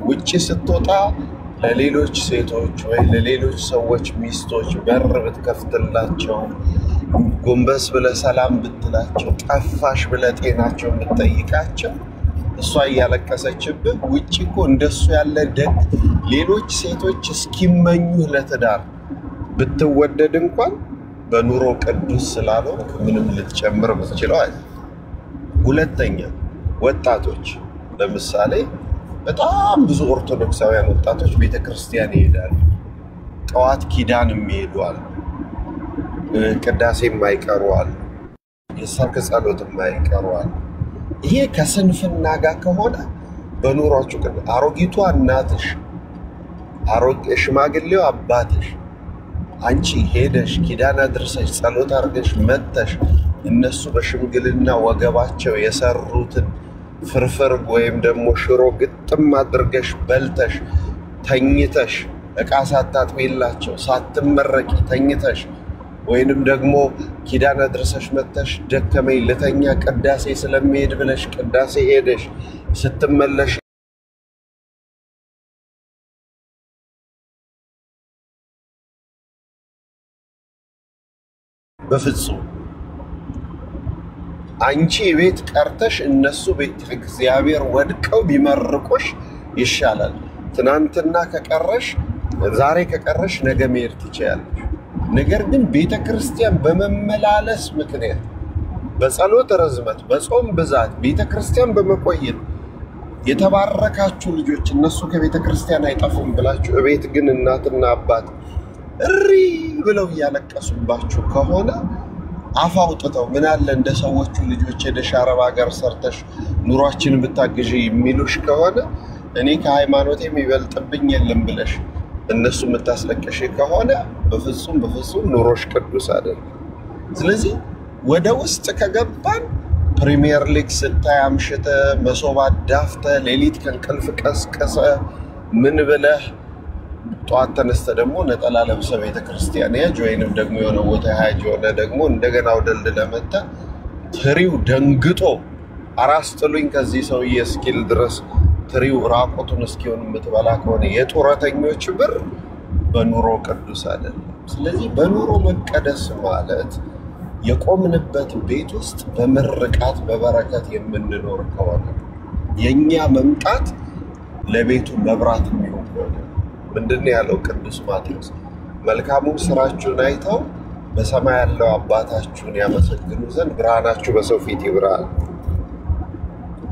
ውጪ ስትወጣ ለሌሎች ሴቶች ወይ ለሌሎች ሰዎች ሚስቶች በር ብትከፍትላቸው፣ ጎንበስ ብለህ ሰላም ብትላቸው፣ ጠፋሽ ብለህ ጤናቸውን ብትጠይቃቸው፣ እሷ እያለቀሰችብህ ውጪ እኮ እንደሱ ያለ ደግ ሌሎች ሴቶች እስኪመኙህ ለትዳር ብትወደድ እንኳን በኑሮ ቅዱስ ስላለው ምንም ልትጨምር የምትችለው አይደል። ሁለተኛ ወጣቶች፣ ለምሳሌ በጣም ብዙ ኦርቶዶክሳውያን ወጣቶች ቤተክርስቲያን ይሄዳሉ። ጠዋት ኪዳን የሚሄዱ አሉ። ቅዳሴ የማይቀሩ አሉ፣ የሰርክ ጸሎት የማይቀሩ አሉ። ይሄ ከስንፍና ጋር ከሆነ በኑሯችሁ አሮጊቷ እናትሽ፣ ሽማግሌው አባትሽ፣ አንቺ ሄደሽ ኪዳን አድርሰሽ ጸሎት አድርገሽ መጥተሽ እነሱ በሽምግልና ወገባቸው የሰሩትን ፍርፍር ወይም ደግሞ ሽሮ ግጥም አድርገሽ በልተሽ ተኝተሽ ዕቃ ሳታጥቢላቸው ሳትመረቂ ተኝተሽ ወይንም ደግሞ ኪዳን አድርሰሽ መጥተሽ ደከመኝ ልተኛ ቅዳሴ ስለሚሄድ ብለሽ ቅዳሴ ሄደሽ ስትመለሽ በፍጹም አንቺ ቤት ቀርተሽ እነሱ ቤት እግዚአብሔር ወድቀው ቢመርቁሽ ይሻላል። ትናንትና ከቀረሽ ዛሬ ከቀረሽ ነገ መሄድ ትችያለሽ። ነገር ግን ቤተክርስቲያን በመመላለስ ምክንያት በጸሎት ረዝመት በጾም ብዛት ቤተክርስቲያን በመቆየት የተባረካችሁ ልጆች እነሱ ከቤተክርስቲያን አይጠፉም ብላችሁ እቤት ግን እናትና አባት እሪ ብለው ያለቀሱባችሁ ከሆነ አፍ አውጥተው ምን አለ እንደ ሰዎቹ ልጆች ሄደሽ አረብ ሀገር ሰርተሽ ኑሯችንን ብታግዢ የሚሉሽ ከሆነ እኔ ከሃይማኖቴ የሚበልጥብኝ የለም ብለሽ እነሱ የምታስለቅሽ ከሆነ በፍጹም ኑሮሽ ቅዱስ አይደለም። ስለዚህ ወደ ውስጥ ከገባን ፕሪሚየር ሊግ ስታይ አምሽተ መሶብ አዳፍተ ሌሊት ከእንቅልፍ ቀስቀሰ ምን ብለህ ጧት ተነስተ ደግሞ ነጠላ ለብሰ ቤተክርስቲያን ያጅ ወይንም ደግሞ የሆነ ቦታ ያጅ ሆነ ደግሞ እንደገና ወደልደለ መጣ ትሪው ደንግጦ አራስ ጥሉኝ ከዚህ ሰውዬ እስኪል ድረስ ትሪው ራቆቱን እስኪሆን የምትበላ ከሆነ የጡረተኞች ብር በኑሮ ቅዱስ አይደለም። ስለዚህ በኑሮ መቀደስ ማለት የቆምንበት ቤት ውስጥ በመርቃት በበረከት የምንኖር ከሆነ የኛ መምጣት ለቤቱ መብራት የሚሆን ከሆነ ምንድነው ያለው ቅዱስ ማቴዎስ? መልካሙን ስራችሁን አይተው በሰማይ ያለው አባታችሁን ያመሰግኑ ዘንድ ብርሃናችሁ በሰው ፊት ይብራ።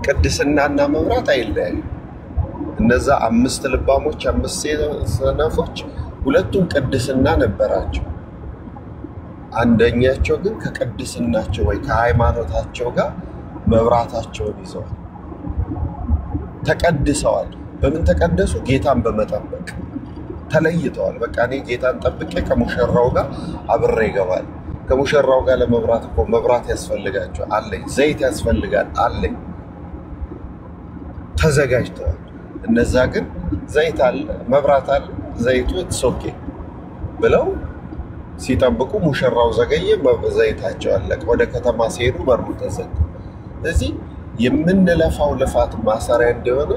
ቅድስናና መብራት አይለያዩ። እነዛ 5 ልባሞች 5 ሰነፎች ሁለቱም ቅድስና ነበራቸው። አንደኛቸው ግን ከቅድስናቸው ወይ ከሃይማኖታቸው ጋር መብራታቸውን ይዘዋል፣ ተቀድሰዋል። በምን ተቀደሱ? ጌታን በመጠበቅ ተለይተዋል። በቃ እኔ ጌታን ጠብቄ ከሙሽራው ጋር አብሬ ይገባል። ከሙሽራው ጋር ለመብራት እኮ መብራት ያስፈልጋቸው አለኝ፣ ዘይት ያስፈልጋል አለኝ፣ ተዘጋጅተዋል። እነዛ ግን ዘይት አለ መብራት አለ ዘይቱ ኦኬ ብለው ሲጠብቁ ሙሽራው ዘገየ፣ ዘይታቸው አለቀ። ወደ ከተማ ሲሄዱ በሩ ተዘጋ። ስለዚህ የምንለፋው ልፋት ማሰሪያ እንደሆነ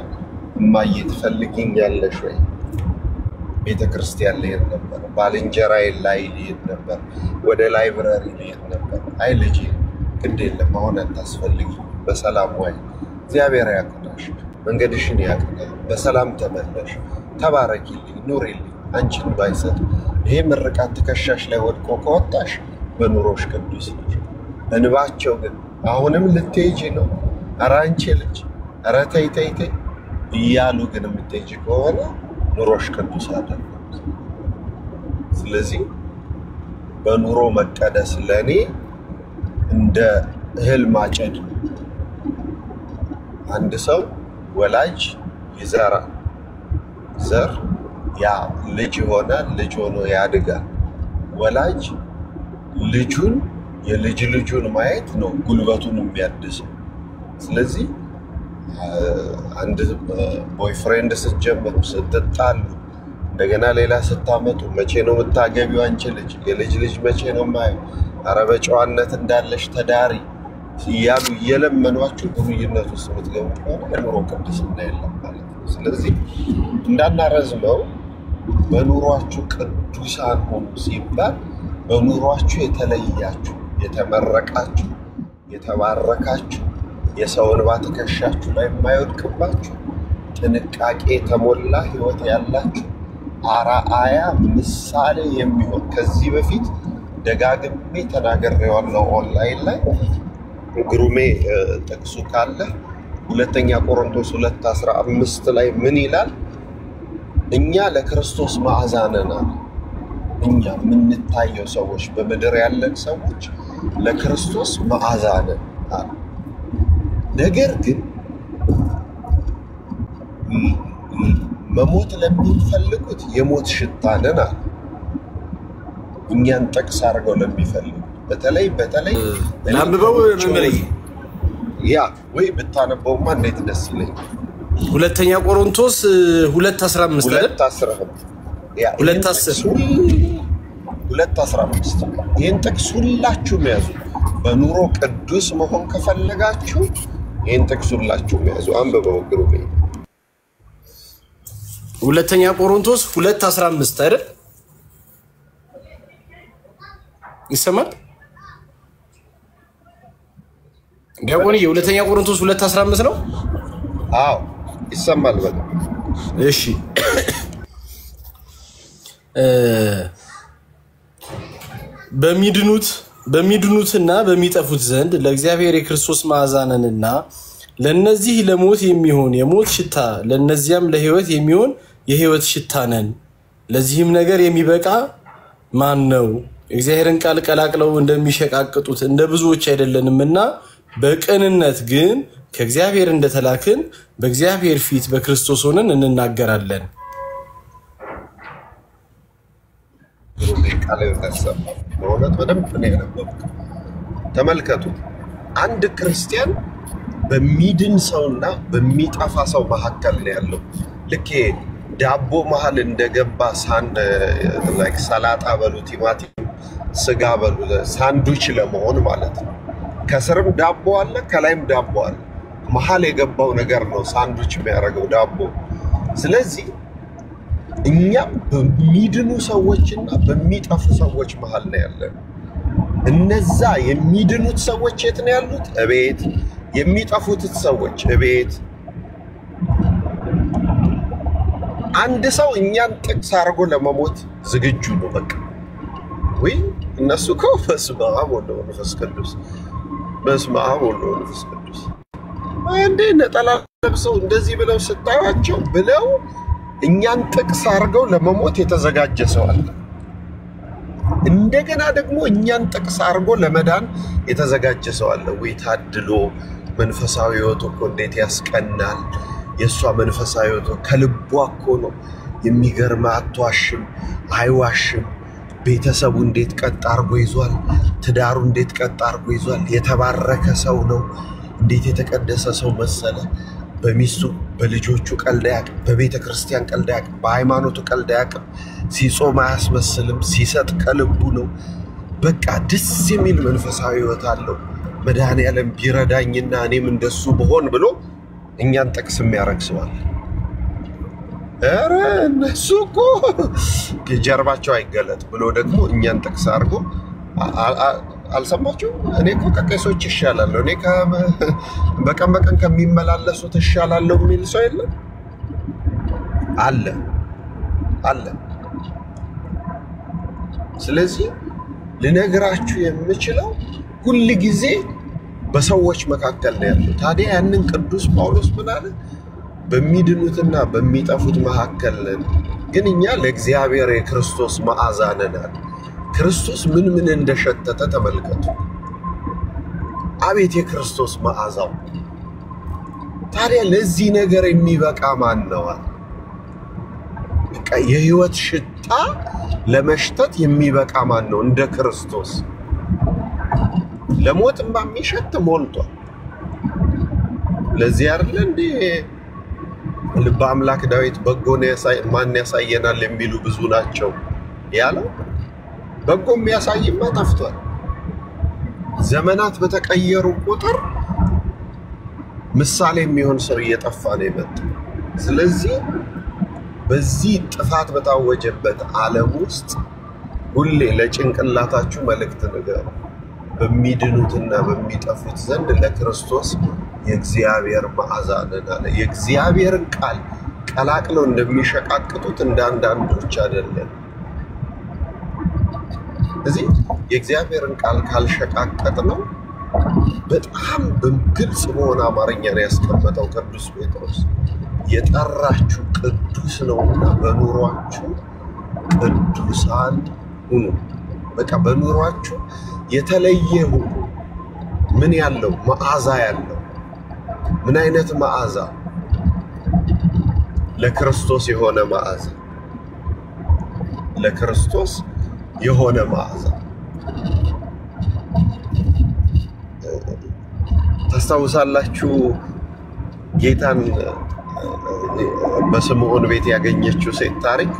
እማዬ ትፈልጊኛለሽ ወይ? ቤተክርስቲያን ልሄድ ነበር፣ ባልንጀራዬ ላይ ልሄድ ነበር፣ ወደ ላይብረሪ ልሄድ ነበር። አይ ልጄ ግድ የለም አሁን አታስፈልጊ፣ በሰላም ዋይ፣ እግዚአብሔር ያቅናሽ፣ መንገድሽን ያቅና፣ በሰላም ተመለሽ፣ ተባረኪልኝ፣ ኑሪልኝ። አንቺን ባይሰጥ ይሄ ምርቃት ትከሻሽ ላይ ወድቆ ከወጣሽ በኑሮሽ ቅዱስ ነሽ። እንባቸው ግን አሁንም ልትሄጂ ነው፣ ኧረ አንቺ ልጅ ኧረ ተይ ተይ ተይ እያሉ ግን የምትሄጂ ከሆነ ኑሮሽ ቅዱስ አይደለም። ስለዚህ በኑሮ መቀደስ ለኔ እንደ እህል ማጨድ ነው። አንድ ሰው ወላጅ ይዘራል፣ ዘር ያ ልጅ ይሆናል፣ ልጅ ሆኖ ያድጋል። ወላጅ ልጁን የልጅ ልጁን ማየት ነው ጉልበቱን የሚያድሰው። ስለዚህ አንድ ቦይፍሬንድ ስትጀምሩ ስትጣሉ እንደገና ሌላ ስታመጡ መቼ ነው የምታገቢው አንቺ ልጅ የልጅ ልጅ መቼ ነው ማየው ኧረ በጨዋነት እንዳለሽ ተዳሪ እያሉ እየለመኗችሁ ግንኙነት ውስጥ የምትገቡ ከሆነ የኑሮ ቅድስና የለም ማለት ነው። ስለዚህ እንዳናረዝመው በኑሯችሁ ቅዱሳን ሆኑ ሲባል በኑሯችሁ የተለያችሁ የተመረቃችሁ የተባረካችሁ የሰው እንባ ትከሻችሁ ላይ የማይወድቅባችሁ ጥንቃቄ የተሞላ ህይወት ያላችሁ አርአያ ምሳሌ የሚሆን ከዚህ በፊት ደጋግሜ ተናግሬዋለሁ ኦንላይን ላይ ግሩሜ ጥቅሱ ካለ ሁለተኛ ቆሮንቶስ 2:15 ላይ ምን ይላል? እኛ ለክርስቶስ መዓዛ ነን። እኛ የምንታየው ሰዎች በምድር ያለን ሰዎች ለክርስቶስ መዓዛ ነን አለ። ነገር ግን መሞት ለሚፈልጉት የሞት ሽታ ነን አለ። እኛን ጠቅስ አድርገው ለሚፈልጉ በተለይ አንብበው መመለይ ያ ወይ ብታነበውማ እንዴት ደስ ይለኝ። ሁለተኛ ቆሮንቶስ 2:15 አይደል? 2:15 ይሄን ጥቅስ ሁላችሁም ያዙ። በኑሮ ቅዱስ መሆን ከፈለጋችሁ ይሄን ጥቅስ ሁላችሁም ያዙ። አንብበው ግሩሜ። ሁለተኛ ቆሮንቶስ 2:15 አይደል? ይሰማል? ዲያቆን የሁለተኛ ቆሮንቶስ 2:15 ነው? አዎ ይሰማል በጣም። እሺ በሚድኑትና በሚጠፉት ዘንድ ለእግዚአብሔር የክርስቶስ መዓዛ ነንና ለነዚህ ለሞት የሚሆን የሞት ሽታ ለነዚያም ለሕይወት የሚሆን የሕይወት ሽታ ነን። ለዚህም ነገር የሚበቃ ማን ነው? እግዚአብሔርን ቃል ቀላቅለው እንደሚሸቃቅጡት እንደ ብዙዎች አይደለንምና በቅንነት ግን ከእግዚአብሔር እንደተላክን በእግዚአብሔር ፊት በክርስቶስ ሆነን እንናገራለን። ቃል ተሰማ በእውነት በደንብ ነው ያነበብኩት። ተመልከቱ፣ አንድ ክርስቲያን በሚድን ሰውና በሚጠፋ ሰው መካከል ነው ያለው። ልክ ዳቦ መሃል እንደገባ ሰላጣ በሉ ቲማቲም ስጋ በሉ ሳንዱች ለመሆን ማለት ነው። ከስርም ዳቦ አለ ከላይም ዳቦ አለ። መሃል የገባው ነገር ነው ሳንዱች የሚያደርገው ዳቦ። ስለዚህ እኛም በሚድኑ ሰዎችና በሚጠፉ ሰዎች መሃል ነው ያለን። እነዛ የሚድኑት ሰዎች የት ነው ያሉት? እቤት። የሚጠፉት ሰዎች እቤት። አንድ ሰው እኛን ጥቅስ አድርጎ ለመሞት ዝግጁ ነው። በቃ ወይ እነሱ እኮ በስመ አብ ወወልድ ወመንፈስ ቅዱስ በስመ አብ ወወልድ ወመንፈስ ቅዱስ አንዴ ነጠላ ለብሰው እንደዚህ ብለው ስታዩአቸው ብለው እኛን ጥቅስ አድርገው ለመሞት የተዘጋጀ ሰው አለ። እንደገና ደግሞ እኛን ጥቅስ አድርጎ ለመዳን የተዘጋጀ ሰው አለ። ወይ ታድሎ መንፈሳዊ ሕይወቱ እኮ እንዴት ያስቀናል! የሷ መንፈሳዊ ሕይወቱ ከልቧ እኮ ነው። የሚገርም አትዋሽም፣ አይዋሽም። ቤተሰቡ እንዴት ቀጥ አድርጎ ይዟል፣ ትዳሩ እንዴት ቀጥ አድርጎ ይዟል። የተባረከ ሰው ነው። እንዴት የተቀደሰ ሰው መሰለ። በሚስቱ በልጆቹ ቀልድ አያውቅም፣ በቤተ ክርስቲያን ቀልድ አያውቅም፣ በሃይማኖቱ ቀልድ አያውቅም። ሲጾም አያስመስልም፣ ሲሰጥ ከልቡ ነው። በቃ ደስ የሚል መንፈሳዊ ሕይወት አለው። መድኃኔዓለም ቢረዳኝና እኔም እንደሱ ብሆን ብሎ እኛን ጥቅስ የሚያደርግ ሰው አለ። ኧረ እነሱ እኮ ጀርባቸው አይገለጥ ብሎ ደግሞ እኛን ጥቅስ አድርጎ አልሰማችሁም? እኔ እኮ ከቄሶች ይሻላለሁ፣ እኔ በቀን በቀን ከሚመላለሱት ይሻላለሁ የሚል ሰው የለም? አለ። ስለዚህ ልነግራችሁ የምችለው ሁል ጊዜ በሰዎች መካከል ነው ያለው። ታዲያ ያንን ቅዱስ ጳውሎስ ምን አለ? በሚድኑትና በሚጠፉት መካከል ነን፣ ግን እኛ ለእግዚአብሔር የክርስቶስ መዓዛ ነን አለ። ክርስቶስ ምን እንደሸተተ ተመልከቱ። አቤት የክርስቶስ መዓዛው! ታዲያ ለዚህ ነገር የሚበቃ ማን ነው? በቃ የሕይወት ሽታ ለመሽተት የሚበቃ ማን ነው እንደ ክርስቶስ? ለሞትማ የሚሸት ሞልቷል። ለዚህ አይደል እንዴ ልበ አምላክ ዳዊት በጎን ማን ያሳየናል የሚሉ ብዙ ናቸው ያለው? በጎ የሚያሳይማ ጠፍቷል። ዘመናት በተቀየሩ ቁጥር ምሳሌ የሚሆን ሰው እየጠፋ ነው የመጣው። ስለዚህ በዚህ ጥፋት በታወጀበት ዓለም ውስጥ ሁሌ ለጭንቅላታችሁ መልእክት ንገሩ። በሚድኑትና በሚጠፉት ዘንድ ለክርስቶስ የእግዚአብሔር መዓዛ ነን አለ። የእግዚአብሔርን ቃል ቀላቅለው እንደሚሸቃቅጡት እንደ አንዳንዶች አይደለም። እዚህ የእግዚአብሔርን ቃል ካልሸቃቀጥ ነው በጣም በግልጽ በሆነ አማርኛ ነው ያስቀመጠው ቅዱስ ጴጥሮስ። የጠራችሁ ቅዱስ ነውና በኑሯችሁ ቅዱሳን ሁኑ። በቃ በኑሯችሁ የተለየ ሁኑ። ምን ያለው መዓዛ ያለው ምን አይነት መዓዛ? ለክርስቶስ የሆነ መዓዛ፣ ለክርስቶስ የሆነ መዓዛ። ታስታውሳላችሁ ጌታን በስምዖን ቤት ያገኘችው ሴት ታሪክ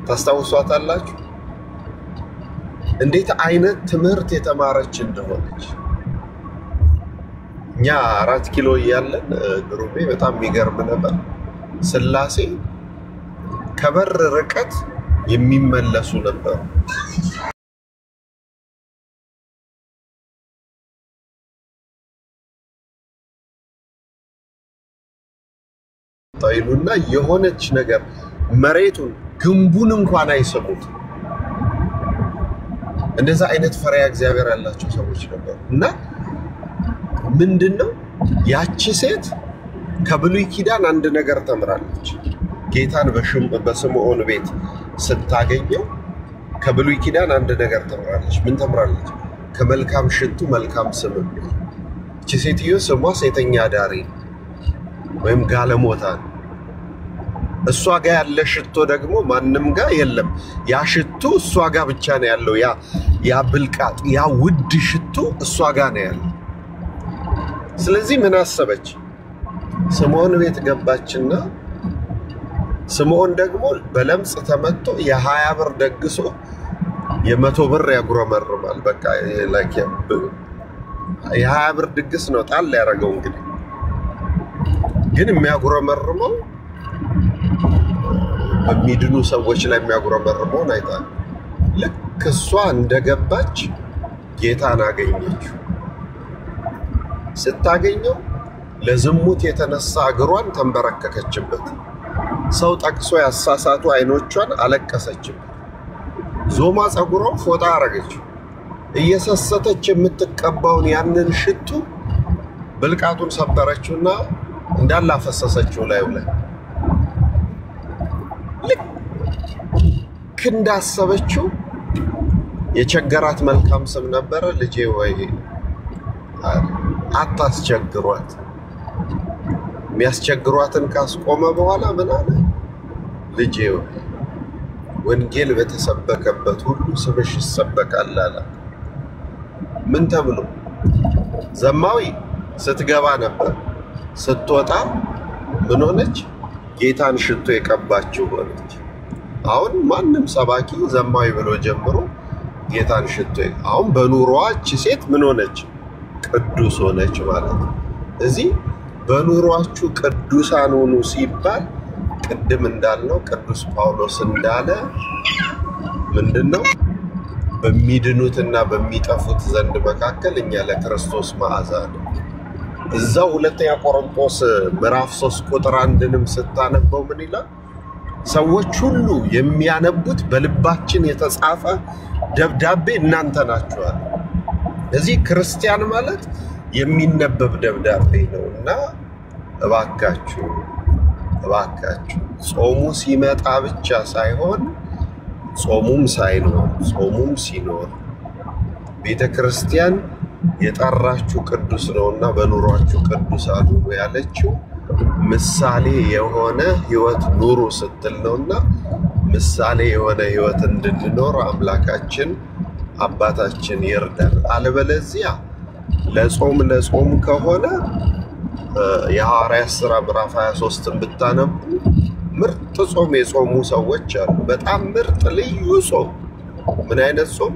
ታስታውሷታላችሁ? እንዴት አይነት ትምህርት የተማረች እንደሆነች። እኛ 4 ኪሎ እያለን ግሩሜ በጣም የሚገርም ነበር። ስላሴ ከበር ርቀት የሚመለሱ ነበሩ። ታይሉና የሆነች ነገር መሬቱን ግንቡን እንኳን አይሰሙት። እንደዛ አይነት ፈሪሃ እግዚአብሔር ያላቸው ሰዎች ነበሩ። እና ምንድነው ያቺ ሴት ከብሉይ ኪዳን አንድ ነገር ተምራለች። ጌታን በስምዖን ቤት ስታገኘው ከብሉይ ኪዳን አንድ ነገር ተምራለች። ምን ተምራለች? ከመልካም ሽቱ መልካም ስም። እቺ ሴትዮ ስሟ ሴተኛ ዳሪ ወይም ጋለሞታ። እሷ ጋር ያለ ሽቶ ደግሞ ማንም ጋር የለም። ያ ሽቶ እሷ ጋር ብቻ ነው ያለው። ያ ብልቃጥ ያ ውድ ሽቶ እሷ ጋር ነው ያለው። ስለዚህ ምን አሰበች? ስምዖን ቤት ገባችና ስምዖን ደግሞ በለምጽ ተመቶ የ20 ብር ደግሶ የ100 ብር ያጉረመርማል። በቃ ላይክ የ20 ብር ድግስ ነው ጣል ያደረገው። እንግዲህ ግን የሚያጉረመርመው በሚድኑ ሰዎች ላይ የሚያጉረመርመው አይታል። ልክ እሷ እንደገባች ጌታን አገኘችው። ስታገኘው ለዝሙት የተነሳ እግሯን ተንበረከከችበት። ሰው ጠቅሶ ያሳሳቱ አይኖቿን አለቀሰችበት። ዞማ ጸጉሯን ፎጣ አረገችው። እየሰሰተች የምትቀባውን ያንን ሽቱ ብልቃጡን ሰበረችውና እንዳላፈሰሰችው ላይ ብለ ልክ እንዳሰበችው የቸገራት መልካም ስም ነበረ። ልጄ ወይ አታስቸግሯት። የሚያስቸግሯትን ካስቆመ በኋላ ምን አለ? ልጄ ወይ ወንጌል በተሰበከበት ሁሉ ስምሽ ይሰበካል አለ። ምን ተብሎ? ዘማዊ ስትገባ ነበር፣ ስትወጣ ምን ሆነች? ጌታን ሽቶ የቀባችው ሆነች። አሁን ማንም ሰባኪ ዘማዊ ብሎ ጀምሮ ጌታን ሽቶ አሁን በኑሮዋ እቺ ሴት ምን ሆነች? ቅዱስ ሆነች ማለት ነው። እዚህ በኑሮአችሁ ቅዱሳን ሆኑ ሲባል ቅድም እንዳልነው ቅዱስ ጳውሎስ እንዳለ ምንድነው? በሚድኑትና በሚጠፉት ዘንድ መካከል እኛ ለክርስቶስ መዓዛ ነው። እዛው ሁለተኛ ቆሮንቶስ ምዕራፍ 3 ቁጥር 1ንም ስታነበው ምን ይላል? ሰዎች ሁሉ የሚያነቡት በልባችን የተጻፈ ደብዳቤ እናንተ ናችሁ አለ። እዚህ ክርስቲያን ማለት የሚነበብ ደብዳቤ ነውና እባካችሁ ጾሙ ሲመጣ ብቻ ሳይሆን ጾሙም ሳይኖር ጾሙም ሲኖር ቤተክርስቲያን የጠራችሁ ቅዱስ ነውና በኑሯችሁ ቅዱሳን ሁኑ ያለችው ምሳሌ የሆነ ህይወት ኑሩ ስትል ነውና ምሳሌ የሆነ ህይወት እንድንኖር አምላካችን አባታችን ይርዳል። አለበለዚያ ለጾም ከሆነ የሐዋርያት ሥራ ምዕራፍ 23ን ብታነቡ ምርጥ ጾም የጾሙ ሰዎች አሉ። በጣም ምርጥ ልዩ ጾም። ምን አይነት ጾም?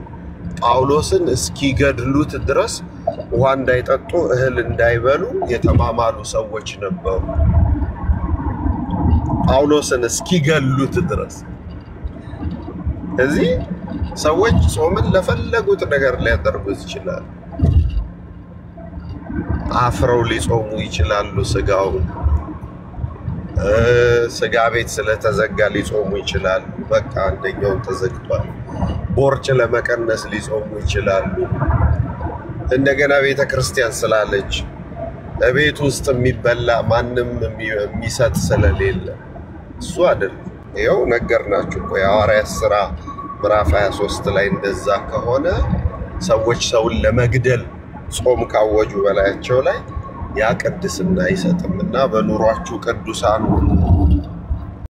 ጳውሎስን እስኪገድሉት ድረስ ውሃ እንዳይጠጡ እህል እንዳይበሉ የተማማሉ ሰዎች ነበሩ። ጳውሎስን እስኪገድሉት ድረስ። እዚህ ሰዎች ጾምን ለፈለጉት ነገር ሊያደርጉት ይችላሉ። አፍረው ሊጾሙ ይችላሉ። ስጋ ቤት ስለተዘጋ ሊጾሙ ይችላሉ። በቃ አንደኛው ተዘግቷል። ቦርጭ ለመቀነስ ሊጾሙ ይችላሉ። እንደገና ቤተክርስቲያን ስላለች ቤት ውስጥ የሚበላ ማንም የሚሰጥ ስለሌለ እሱ አይደለም። ይኸው ነገርናችሁ እኮ የሐዋርያት ሥራ ምዕራፍ 23 ላይ እንደዛ ከሆነ ሰዎች ሰውን ለመግደል ጾም ካወጁ በላያቸው ላይ ያ ቅድስና አይሰጥምና በኑሯችሁ ቅዱሳን ሁኑ